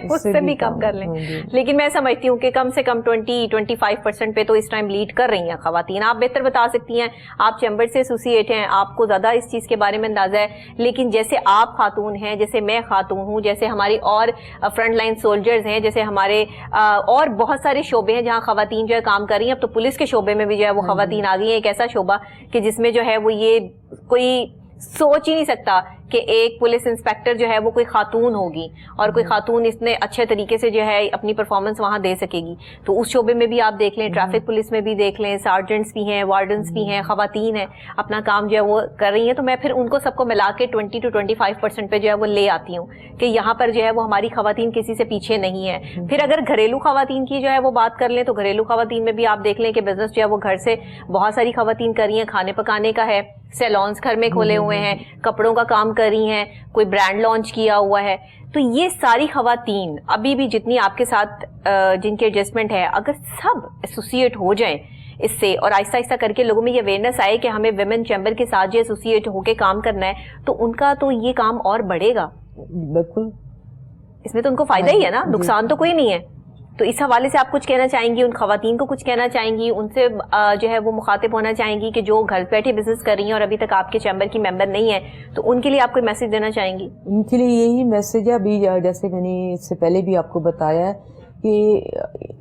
اس سے بھی کم کر لیں. لیکن میں سمجھتی ہوں کہ کم سے کم 20-25% پہ تو اس ٹائم لیڈ کر رہی ہیں خواتین. آپ بہتر بتا سکتی ہیں، آپ چیمبر سے ایسوسیٹ ہیں، آپ کو زیادہ اس چیز کے بارے میں اندازہ ہے. لیکن جیسے آپ خاتون ہیں، جیسے میں خاتون ہوں، جیسے ہماری اور فرنٹ لائن سولجرز ہیں، جیسے ہمارے اور بہت سارے شعبے ہیں جہاں خواتین جو ہے کام کر رہی ہیں. اب تو پولیس کے شعبے میں بھی جو ہے وہ خواتین آ گئی ہیں. ایک ایسا شعبہ کہ جس میں جو ہے وہ یہ کوئی سوچ ہی نہیں سکتا کہ ایک پولیس انسپیکٹر جو ہے وہ کوئی خاتون ہوگی اور کوئی خاتون اتنے اچھے طریقے سے جو ہے اپنی پرفارمنس وہاں دے سکے گی. تو اس شعبے میں بھی آپ دیکھ لیں, ٹریفک پولیس میں بھی دیکھ لیں, سارجنٹس بھی ہیں, وارڈنس بھی ہیں, خواتین ہیں, اپنا کام جو ہے وہ کر رہی ہیں. تو میں پھر ان کو سب کو ملا کے 20 to 25% پہ جو ہے وہ لے آتی ہوں کہ یہاں پر جو ہے وہ ہماری خواتین کسی سے پیچھے نہیں ہے. پھر اگر گھریلو خواتین کی جو ہے وہ بات کر لیں تو گھریلو خواتین میں بھی آپ دیکھ لیں کہ بزنس جو ہے وہ گھر سے بہت ساری خواتین کر رہی ہیں. کھانے پکانے کا ہے, سیلونز گھر میں کھولے ہوئے ہیں, کپڑوں کا کام کر رہی ہیں, کوئی برانڈ لانچ کیا ہوا ہے. تو یہ ساری خواتین ابھی بھی جتنی آپ کے ساتھ جن کے ایڈجسٹمنٹ ہے, اگر سب ایسوسیٹ ہو جائیں اس سے اور آہستہ آہستہ کر کے لوگوں میں یہ اویئرنیس آئے کہ ہمیں ویمن چیمبر کے ساتھ جو ایسوسیٹ ہو کے کام کرنا ہے, تو ان کا تو یہ کام اور بڑھے گا. بالکل, اس میں تو ان کو فائدہ ہی ہے نا, نقصان تو کوئی نہیں ہے. تو اس حوالے سے آپ کچھ کہنا چاہیں گی, ان خواتین کو کچھ کہنا چاہیں گی, ان سے جو ہے وہ مخاطب ہونا چاہیں گی کہ جو گھر بیٹھے بزنس کر رہی ہیں اور ابھی تک آپ کے چیمبر کی ممبر نہیں ہے, تو ان کے لیے آپ کوئی میسج دینا چاہیں گی؟ ان کے لیے یہی میسج ہے, ابھی جیسے میں نے اس سے پہلے بھی آپ کو بتایا ہے کہ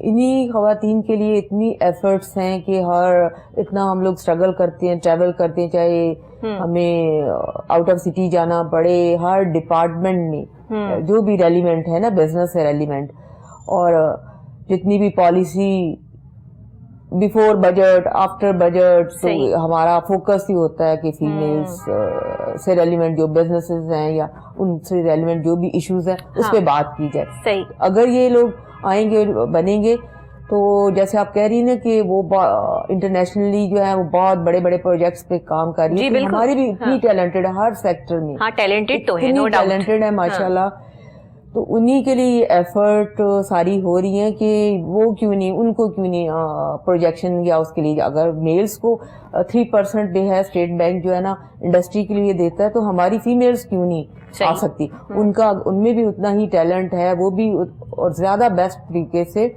انہی خواتین کے لیے اتنی ایفرٹس ہیں کہ اتنا ہم لوگ اسٹرگل کرتے ہیں, ٹریول کرتے ہیں, چاہے ہمیں آؤٹ آف سٹی جانا پڑے, ہر ڈپارٹمنٹ میں جو بھی ریلیونٹ ہے نا, بزنس ہے ریلیونٹ, اور جتنی بھی policy before budget after budget, تو ہمارا فوکس ہی ہوتا ہے کہ فیمیلز سے ریلیونٹ جو بزنسز ہیں یا ان سے ریلیونٹ جو بھی ایشوز ہیں اس پہ بات کی جائے. اگر یہ لوگ آئیں گے بنیں گے تو جیسے آپ کہہ رہی ہیں نا کہ وہ انٹرنیشنلی جو ہے وہ بہت بڑے بڑے پروجیکٹس پہ کام کر رہی ہے. ہماری بھی اتنی ٹیلنٹڈ ہے ہر سیکٹر میں, ٹیلنٹڈ تو ہے, ٹیلنٹڈ ہے ماشاء اللہ. تو انہی کے لیے ایفرٹ ساری ہو رہی ہیں کہ وہ کیوں نہیں, ان کو کیوں نہیں پروجیکشن, یا اس کے لیے اگر میلز کو 3% بھی ہے اسٹیٹ بینک جو ہے نا انڈسٹری کے لیے دیتا ہے, تو ہماری فیمیلز کیوں نہیں آ سکتی؟ ان میں بھی اتنا ہی ٹیلنٹ ہے, وہ بھی اور زیادہ بیسٹ طریقے سے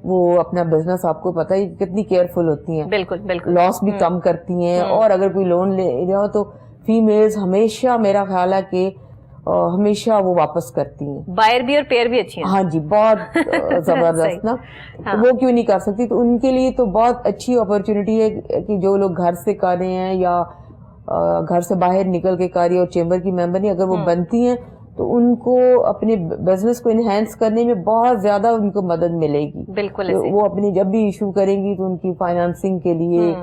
وہ اپنا بزنس, آپ کو پتہ ہی کتنی کیئرفل ہوتی ہیں, بالکل لاس بھی کم کرتی ہیں. اور اگر کوئی لون لے رہا ہو تو فیمیلز ہمیشہ, میرا خیال ہے کہ ہمیشہ وہ واپس کرتی ہیں. بائر بھی اور پیئر بھی اچھی ہیں. ہاں جی, بہت زبردست نا. وہ کیوں نہیں کر سکتی؟ تو ان کے لیے تو بہت اچھی اپرچونٹی ہے کہ جو لوگ گھر سے کر رہے ہیں یا گھر سے باہر نکل کے کر رہی ہے اور چیمبر کی ممبر نہیں, اگر وہ بنتی ہیں تو ان کو اپنے بزنس کو انہینس کرنے میں بہت زیادہ ان کو مدد ملے گی. بالکل, وہ اپنی جب بھی ایشو کریں گی تو ان کی فائنانسنگ کے لیے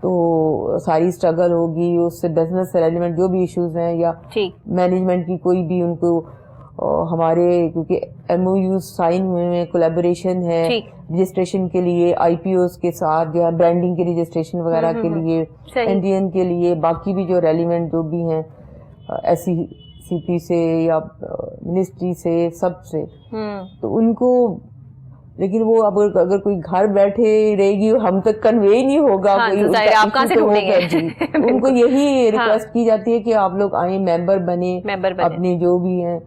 تو ساری اسٹرگل ہوگی, اس سے بزنس سے ریلیونٹ جو بھی ایشوز ہیں یا مینجمنٹ کی کوئی بھی ان کو ہمارے, کیونکہ ایم او یوز سائن ہوئے ہیں, کولیبوریشن ہے رجسٹریشن کے لیے, آئی پی اوز کے ساتھ جو ہے برانڈنگ کے رجسٹریشن وغیرہ کے لیے, این ڈی این کے لیے, باقی بھی جو ریلیونٹ جو بھی ہیں ایس سی پی سے یا منسٹری سے, سب سے, تو ان کو. لیکن وہ اب اگر کوئی گھر بیٹھے رہے گی ہم تک کنوے ہی نہیں ہوگا, ان کو یہی ریکویسٹ کی جاتی ہے کہ آپ لوگ آئیں, ممبر بنے, اپنے جو بھی ہیں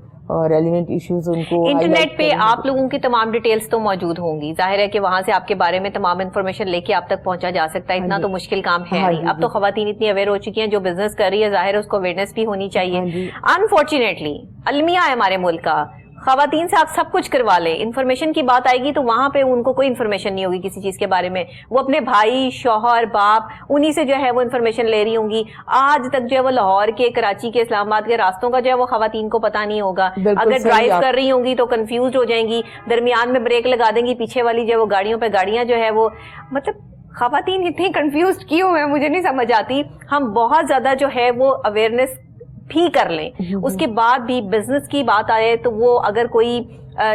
ریلیونٹ ایشوز ان کو. انٹرنیٹ پہ آپ لوگوں کی تمام ڈیٹیلز تو موجود ہوں گی, ظاہر ہے کہ وہاں سے آپ کے بارے میں تمام انفارمیشن لے کے آپ تک پہنچا جا سکتا ہے, اتنا تو مشکل کام ہے نہیں. اب تو خواتین اتنی اویئر ہو چکی ہیں, جو بزنس کر رہی ہے ظاہر ہے اس کو اویئرنیس بھی ہونی چاہیے. انفارچونیٹلی المیہ ہے ہمارے ملک کا, خواتین سے آپ سب کچھ کروا لیں, انفارمیشن کی بات آئے گی تو وہاں پہ ان کو کوئی انفارمیشن نہیں ہوگی کسی چیز کے بارے میں. وہ اپنے بھائی, شوہر, باپ, انہی سے جو ہے وہ انفارمیشن لے رہی ہوں گی. آج تک جو ہے وہ لاہور کے, کراچی کے, اسلام آباد کے راستوں کا جو ہے وہ خواتین کو پتا نہیں ہوگا. اگر ڈرائیو کر رہی ہوں گی تو کنفیوزڈ ہو جائیں گی, درمیان میں بریک لگا دیں گی, پیچھے والی جو ہے وہ گاڑیوں پہ گاڑیاں جو ہے وہ, مطلب خواتین اتنی کنفیوزڈ کیوں ہیں مجھے نہیں سمجھ آتی. ہم بہت زیادہ جو ہے وہ اویئرنیس بھی کر لیں, اس کے بعد بھی بزنس کی بات آئے تو وہ اگر کوئی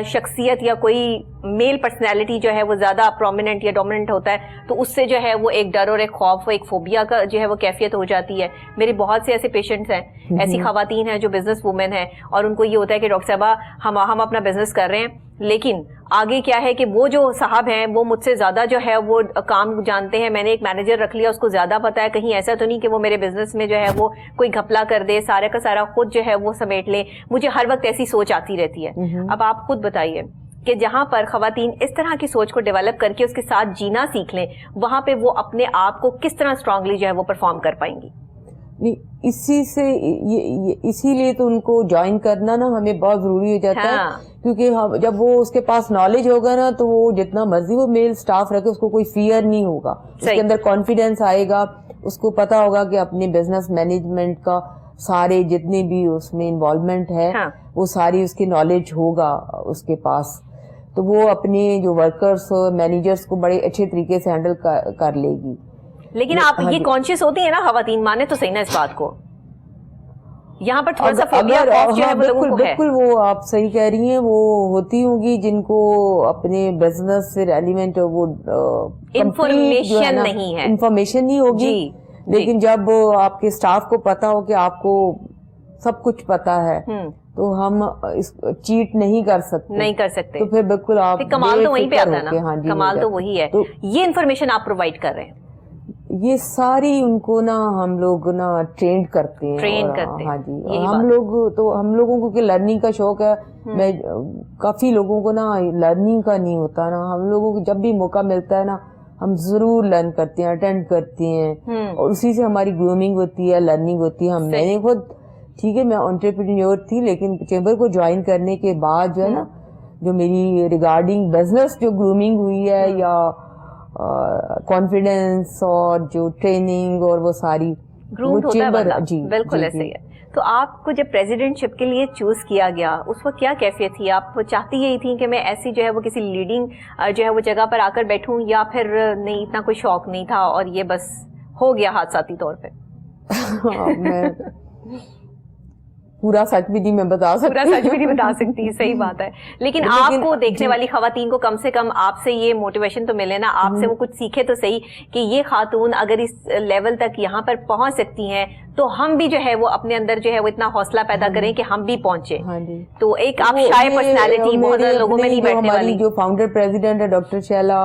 شخصیت یا کوئی میل پرسنالٹی جو ہے وہ زیادہ پرومیننٹ یا ڈومیننٹ ہوتا ہے تو اس سے جو ہے وہ ایک ڈر اور ایک خوف, ایک فوبیا کا جو ہے وہ کیفیت ہو جاتی ہے. میرے بہت سے ایسے پیشنٹس ہیں, ایسی خواتین ہیں جو بزنس وومن ہیں, اور ان کو یہ ہوتا ہے کہ ڈاکٹر صاحبہ ہم اپنا بزنس کر رہے ہیں, لیکن آگے کیا ہے کہ وہ جو صاحب ہیں وہ مجھ سے زیادہ جو ہے وہ کام جانتے ہیں, میں نے ایک مینیجر رکھ لیا, اس کو زیادہ پتا ہے, کہیں ایسا تو نہیں کہ وہ میرے بزنس میں جو ہے وہ کوئی گھپلا کر دے, سارے کا سارا خود جو ہے وہ سمیٹ لے. مجھے ہر وقت ایسی سوچ آتی رہتی ہے. اب آپ خود بتائیے کہ جہاں پر خواتین اس طرح کی سوچ کو ڈیولپ کر کے اس کے ساتھ جینا سیکھ لیں, وہاں پہ وہ اپنے آپ کو کس طرح اسٹرانگلی جو ہے وہ پرفارم کر پائیں گی. اسی لیے تو ان کو جوائن کرنا نا ہمیں بہت ضروری ہو جاتا ہے, کیونکہ جب وہ اس کے پاس نالج ہوگا نا تو وہ جتنا مرضی وہ میل سٹاف رکھے اس کو کوئی فیئر نہیں ہوگا, اس کے اندر کانفیڈینس آئے گا, اس کو پتا ہوگا کہ اپنے بزنس مینجمنٹ کا سارے جتنے بھی اس میں انوالومنٹ ہے وہ ساری اس کی نالج ہوگا اس کے پاس, تو وہ اپنے جو ورکرس مینیجرس کو بڑے اچھے طریقے سے ہینڈل کر لے گی. لیکن آپ یہ کانشیس ہوتی ہیں نا خواتین, مانے تو صحیح نا اس بات کو, یہاں پر تھوڑا سا فوبیا خوف جو ہے وہ لوگوں کو ہے. بالکل وہ آپ صحیح کہہ رہی ہیں, وہ ہوتی ہوں گی جن کو اپنے بزنس سے ریلیونٹ وہ انفارمیشن نہیں ہے, انفارمیشن نہیں ہوگی. لیکن جب آپ کے اسٹاف کو پتا ہو کہ آپ کو سب کچھ پتا ہے تو ہم چیٹ نہیں کر سکتے, تو پھر بالکل آپ کمال تو وہیں پہ آتا ہے نا, کمال تو وہی ہے. یہ انفارمیشن آپ پرووائڈ کر رہے ہیں, یہ ساری ان کو نا ہم لوگ نا ٹرینڈ کرتے ہیں. ہاں جی, ہم لوگوں کو کہ لرننگ کا شوق ہے. میں کافی لوگوں کو نا لرننگ کا نہیں ہوتا نا, ہم لوگوں کو جب بھی موقع ملتا ہے نا ہم ضرور لرن کرتے ہیں, اٹینڈ کرتے ہیں, اور اسی سے ہماری گرومنگ ہوتی ہے, لرننگ ہوتی ہے. میں نے خود ٹھیک ہے میں انٹرپرینیور تھی, لیکن چیمبر کو جوائن کرنے کے بعد جو ہے نا جو میری ریگارڈنگ بزنس جو گرومنگ ہوئی ہے یا کانفیڈینس اور جو ٹریننگ اور وہ ساری چیمبر. جی بالکل ایسے ہی ہے. تو آپ کو جب پریزیڈنٹ شپ کے لیے چوز کیا گیا اس وقت کیا کیفیت تھی؟ آپ چاہتی یہی تھی کہ میں ایسی جو ہے وہ کسی لیڈنگ جو ہے وہ جگہ پر آ کر بیٹھوں, یا پھر نہیں اتنا کوئی شوق نہیں تھا اور یہ بس ہو گیا حادثاتی طور پہ؟ میں پورا سچ بھی نہیں میں بتا سکتی, صحیح بات ہے. لیکن آپ کو دیکھنے والی خواتین کو کم سے کم آپ سے یہ موٹیویشن تو ملے نا, آپ سے وہ کچھ سیکھے تو صحیح کہ یہ خاتون اگر اس لیول تک یہاں پر پہنچ سکتی ہیں تو ہم بھی جو ہے وہ اپنے اندر جو ہے وہ اتنا حوصلہ پیدا کریں کہ ہم بھی پہنچے. تو ایک آپ شائع پرسنالٹی, بہت زیادہ لوگوں میں نہیں بیٹھنے والی. جو فاؤنڈر پریزیڈنٹ ہے ڈاکٹر شیلا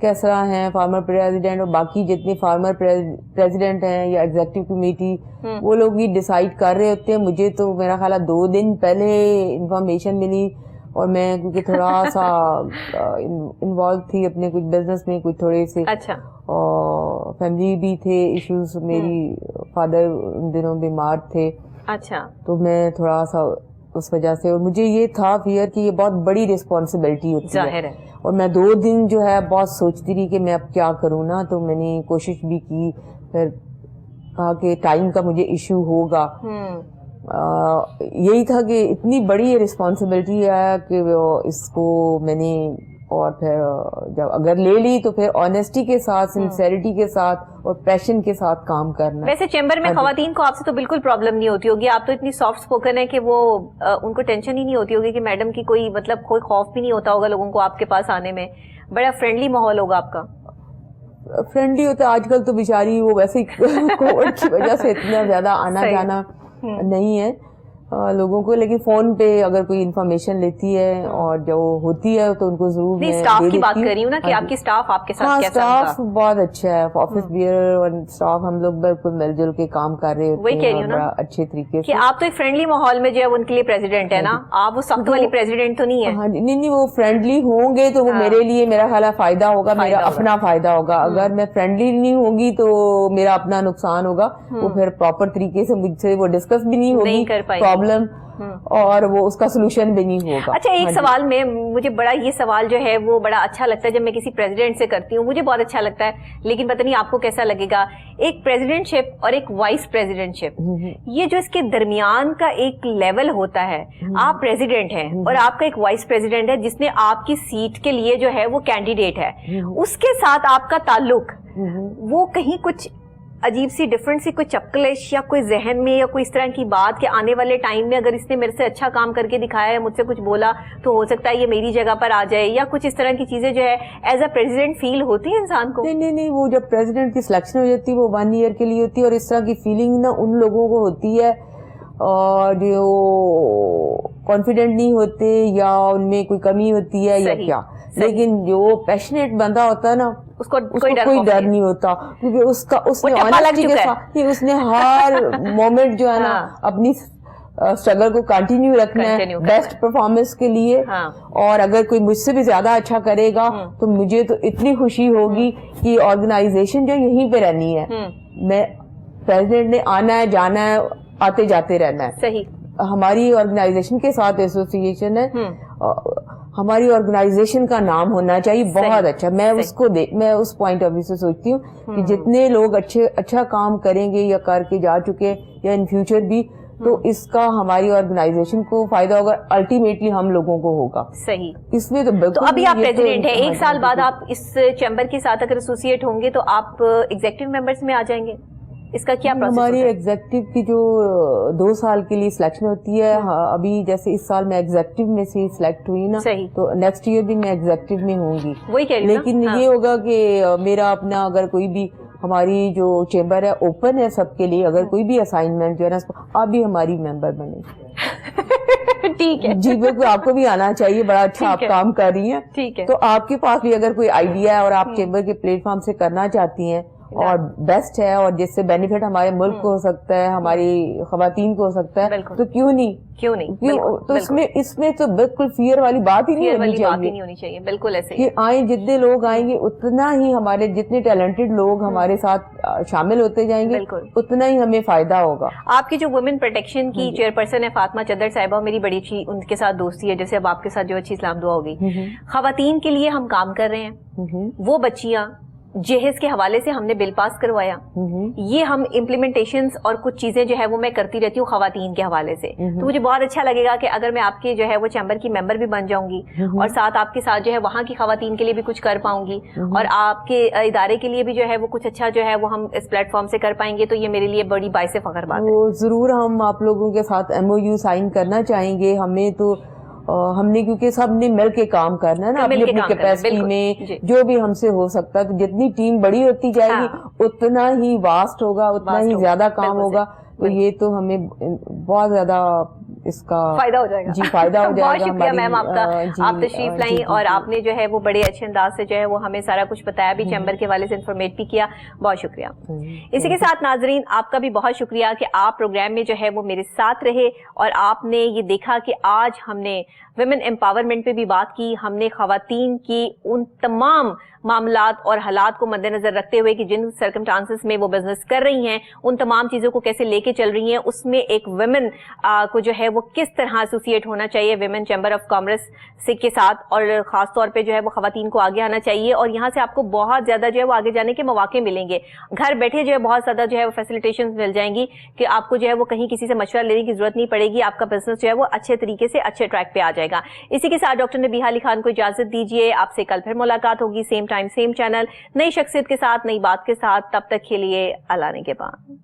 کیسرا ہیں, فارمر پریزیڈنٹ, اور باقی جتنے فارمر پریزیڈنٹ ہیں یا ایگزیکٹو کمیٹی, وہ لوگ ہی ڈیسائیڈ کر رہے ہوتے ہیں. مجھے تو میرا خیال ہے 2 دن پہلے انفارمیشن ملی, اور میں کیونکہ تھوڑا سا انوالو تھی اپنے کچھ بزنس میں, کچھ تھوڑے سے اور فیملی بھی تھے ایشوز, میری فادر ان دنوں بیمار تھے. تو میں تھوڑا سا اس وجہ سے, اور مجھے یہ تھا فیئر کہ یہ بہت بڑی رسپانسبلٹی ہوتی ہے, اور میں 2 دن جو ہے بہت سوچتی رہی کہ میں اب کیا کروں نا. تو میں نے کوشش بھی کی, پھر کہا کہ ٹائم کا مجھے ایشو ہوگا. یہی تھا کہ اتنی بڑی رسپانسبلٹی ہے کہ اس کو میں نے, اور پھر جب اگر لے لی تو پھر آنیسٹی کے ساتھ, سنسیریٹی کے ساتھ اور پیشن کے ساتھ کام کرنا. ویسے چیمبر میں خواتین کو آپ سے تو بالکل پرابلم نہیں ہوتی ہوگی, آپ تو اتنی سافٹ اسپوکن ہے کہ وہ ان کو ٹینشن ہی نہیں ہوتی ہوگی کہ میڈم کی کوئی مطلب کوئی خوف بھی نہیں ہوتا ہوگا لوگوں کو آپ کے پاس آنے میں, بڑا فرینڈلی ماحول ہوگا آپ کا. فرینڈلی ہوتا ہے آج کل تو بیچاری وہ ویسے کووڈ کی وجہ سے اتنا زیادہ آنا جانا نہیں ہے لوگوں کو, لیکن فون پہ اگر کوئی انفارمیشن لیتی ہے اور جو ہوتی ہے تو ان کو ضرور میں اسٹاف کی بات کر رہی ہوں نا کہ آپ کی اسٹاف آپ کے ساتھ کیسا ہوگا؟ اسٹاف بہت اچھا ہے, آفس بیئر اور اسٹاف ہم لوگ بالکل مل جل کے کام کر رہے ہوتے ہیں بڑا اچھے طریقے سے. آپ تو ایک فرینڈلی ماحول میں جو ہے ان کے لیے پریزیڈنٹ ہے نا, آپ وہ سخت والی پریزیڈنٹ تو نہیں ہے. نہیں, وہ فرینڈلی ہوں گے تو وہ میرے لیے میرا خیال ہے فائدہ ہوگا, میرا اپنا فائدہ ہوگا. اگر میں فرینڈلی نہیں ہوں گی تو میرا اپنا نقصان ہوگا. وہ پھر پراپر طریقے سے مجھ سے وہ ڈسکس بھی نہیں ہوگی پرابلم, اور وہ اس کا سولوشن بھی نہیں ہوگا. اچھا, ایک سوال میں مجھے بڑا یہ سوال جو ہے وہ بڑا اچھا لگتا ہے جب میں کسی پریزیڈنٹ سے کرتی ہوں, مجھے بہت اچھا لگتا ہے, لیکن پتہ نہیں آپ کو کیسا لگے گا. ایک پریزیڈنٹ شپ اور ایک وائس پریزیڈنٹ شپ, یہ جو اس کے درمیان کا ایک لیول ہوتا ہے, آپ پریزیڈنٹ ہیں اور آپ کا ایک وائس پریزیڈنٹ ہے جس نے آپ کی سیٹ کے لیے جو ہے وہ کینڈیڈیٹ ہے, اس کے ساتھ آپ کا تعلق وہ کہیں کچھ عجیب سی ڈفرنٹ سی کوئی چپکلش یا کوئی ذہن میں یا کوئی اس طرح کی بات کہ آنے والے ٹائم میں اگر اس نے میرے سے اچھا کام کر کے دکھایا ہے, مجھ سے کچھ بولا, تو ہو سکتا ہے یہ میری جگہ پر آ جائے, یا کچھ اس طرح کی چیزیں جو ہے ایز اے پریزیڈنٹ فیل ہوتی ہے انسان کو؟ نہیں, وہ جب پریزیڈنٹ کی سلیکشن ہو جاتی ہے وہ 1 ایئر کے لیے ہوتی ہے, اور اس طرح کی فیلنگ نا ان لوگوں کو ہوتی ہے اور جو کانفیڈنٹ نہیں ہوتے یا ان میں کوئی کمی ہوتی ہے یا کیا. لیکن جو پیشنیٹ بندہ ہوتا ہے نا اس کو کوئی ڈر نہیں ہوتا, کیونکہ اس نے آنیسٹی کے ساتھ اس نے ہر مومنٹ جو ہے نا اپنی اسٹرگل کو کنٹینیو رکھنا ہے بیسٹ پرفارمنس کے لیے. اور اگر کوئی مجھ سے بھی زیادہ اچھا کرے گا تو مجھے تو اتنی خوشی ہوگی کہ آرگنائزیشن جو یہیں پہ رہنی ہے, میں پریزیڈنٹ نے آنا ہے جانا ہے آتے جاتے رہنا ہے. صحیح. ہماری آرگنائزیشن کے ساتھ ایسوسیشن ہے, ہماری آرگنائزیشن کا نام ہونا چاہیے بہت اچھا. میں اس پوائنٹ آف ویو سے سوچتی ہوں کہ جتنے لوگ اچھا کام کریں گے یا کر کے جا چکے یا ان فیوچر بھی, تو اس کا ہماری آرگنائزیشن کو فائدہ ہوگا, الٹیمیٹلی ہم لوگوں کو ہوگا. صحیح. اس میں تو ابھی آپ پریزیڈنٹ ہیں, 1 سال بعد آپ اس چیمبر کے ساتھ اگر ایسوسیٹ ہوں گے تو آپ ایگزیکٹو ممبرس میں آ جائیں گے, اس کا کیا پروسیس؟ ہماری ایگزیکٹو کی جو 2 سال کے لیے سلیکشن ہوتی ہے, ابھی جیسے اس سال میں ایگزیکٹو میں سے سلیکٹ ہوئی نا, تو نیکسٹ ایئر بھی میں ایگزیکٹو میں ہوں گی. وہی کہہ رہی ہوں. لیکن یہ ہوگا کہ میرا اپنا اگر کوئی بھی, ہماری جو چیمبر ہے اوپن ہے سب کے لیے, اگر کوئی بھی اسائنمنٹ جو ہے نا آپ بھی ہماری ممبر بنے. ٹھیک ہے جی بالکل, آپ کو بھی آنا چاہیے, بڑا اچھا آپ کام کر رہی ہیں. ٹھیک ہے. تو آپ کے پاس بھی اگر کوئی آئیڈیا ہے اور آپ چیمبر کے پلیٹ فارم سے کرنا چاہتی ہیں اور بیسٹ ہے, اور جس سے بینیفٹ ہمارے ملک کو ہو سکتا ہے, ہماری خواتین کو ہو سکتا ہے, تو کیوں نہیں. تو اس میں تو بالکل فیئر والی بات ہی نہیں ہونی چاہیے. بالکل ایسے کہ آئیں, جتنے لوگ آئیں گے اتنا ہی ہمارے, جتنے ٹیلنٹڈ لوگ ہمارے ساتھ شامل ہوتے جائیں گے اتنا ہی ہمیں فائدہ ہوگا. آپ کی جو وومن پروٹیکشن کی چیئرپرسن ہے فاطمہ چدر صاحبہ, میری بڑی اچھی ان کے ساتھ دوستی ہے, جیسے اب آپ کے ساتھ جو اچھی اسلام دعا ہوگی. خواتین کے لیے ہم کام کر رہے ہیں, وہ بچیاں جہیز کے حوالے سے ہم نے بل پاس کروایا, یہ ہم امپلیمنٹیشنز اور کچھ چیزیں جو ہے وہ میں کرتی رہتی ہوں خواتین کے حوالے سے. تو مجھے بہت اچھا لگے گا کہ اگر میں آپ کے جو ہے وہ چیمبر کی ممبر بھی بن جاؤں گی, اور ساتھ آپ کے ساتھ جو ہے وہاں کی خواتین کے لیے بھی کچھ کر پاؤں گی, اور آپ کے ادارے کے لیے بھی جو ہے وہ کچھ اچھا جو ہے وہ ہم اس پلیٹ فارم سے کر پائیں گے, تو یہ میرے لیے بڑی باعث فخر بات ہے. ضرور ہم آپ لوگوں کے ساتھ MOU سائن کرنا چاہیں گے. ہمیں تو ہم نے, کیونکہ سب نے مل کے کام کرنا ہے نا, اپنی اپنی کیپیسٹی میں جو بھی ہم سے ہو سکتا ہے. تو جتنی ٹیم بڑی ہوتی جائے گی اتنا ہی واسٹ ہوگا, اتنا ہی زیادہ کام ہوگا. تو یہ تو ہمیں بہت زیادہ اس کا فائدہ ہو جائے گا. جی فائدہ ہو جائے گا. بہت شکریہ میم آپ کا, آپ تشریف لائیں اور آپ نے جو ہے وہ بڑے اچھے انداز سے جو ہے وہ ہمیں سارا کچھ بتایا بھی, چیمبر کے حوالے سے انفارمیٹ بھی کیا. بہت شکریہ. اسی کے ساتھ ناظرین آپ کا بھی بہت شکریہ کہ آپ پروگرام میں جو ہے وہ میرے ساتھ رہے, اور آپ نے یہ دیکھا کہ آج ہم نے ویمن امپاورمنٹ پہ بھی بات کی. ہم نے خواتین کی ان تمام معاملات اور حالات کو مد نظر رکھتے ہوئے کہ جن سرکمسٹانسز میں وہ بزنس کر رہی ہیں, ان تمام چیزوں کو کیسے لے کے چل رہی ہیں, اس میں ایک ویمن کو جو ہے وہ کس طرح ایسوسیٹ ہونا چاہیے ویمن چیمبر آف کامرس کے ساتھ, اور خاص طور پہ جو ہے وہ خواتین کو آگے آنا چاہیے. اور یہاں سے آپ کو بہت زیادہ جو ہے وہ آگے جانے کے مواقع ملیں گے. گھر بیٹھے جو ہے بہت زیادہ جو ہے وہ فیسیلیٹیشن مل جائیں گی کہ آپ کو جو ہے وہ کہیں کسی سے مشورہ لینے کی ضرورت نہیں پڑے گی. آپ کا بزنس جو ہے وہ اچھے طریقے سے اچھے ٹریک پہ آ جائے گا. اسی کے ساتھ ڈاکٹر نبیہہ علی خان کو اجازت دیجیے. آپ سے کل پھر ملاقات ہوگی, سیم ٹائم سیم چینل, نئی شخصیت کے ساتھ, نئی بات کے ساتھ. تب تک کے لیے اللہ نگہبان.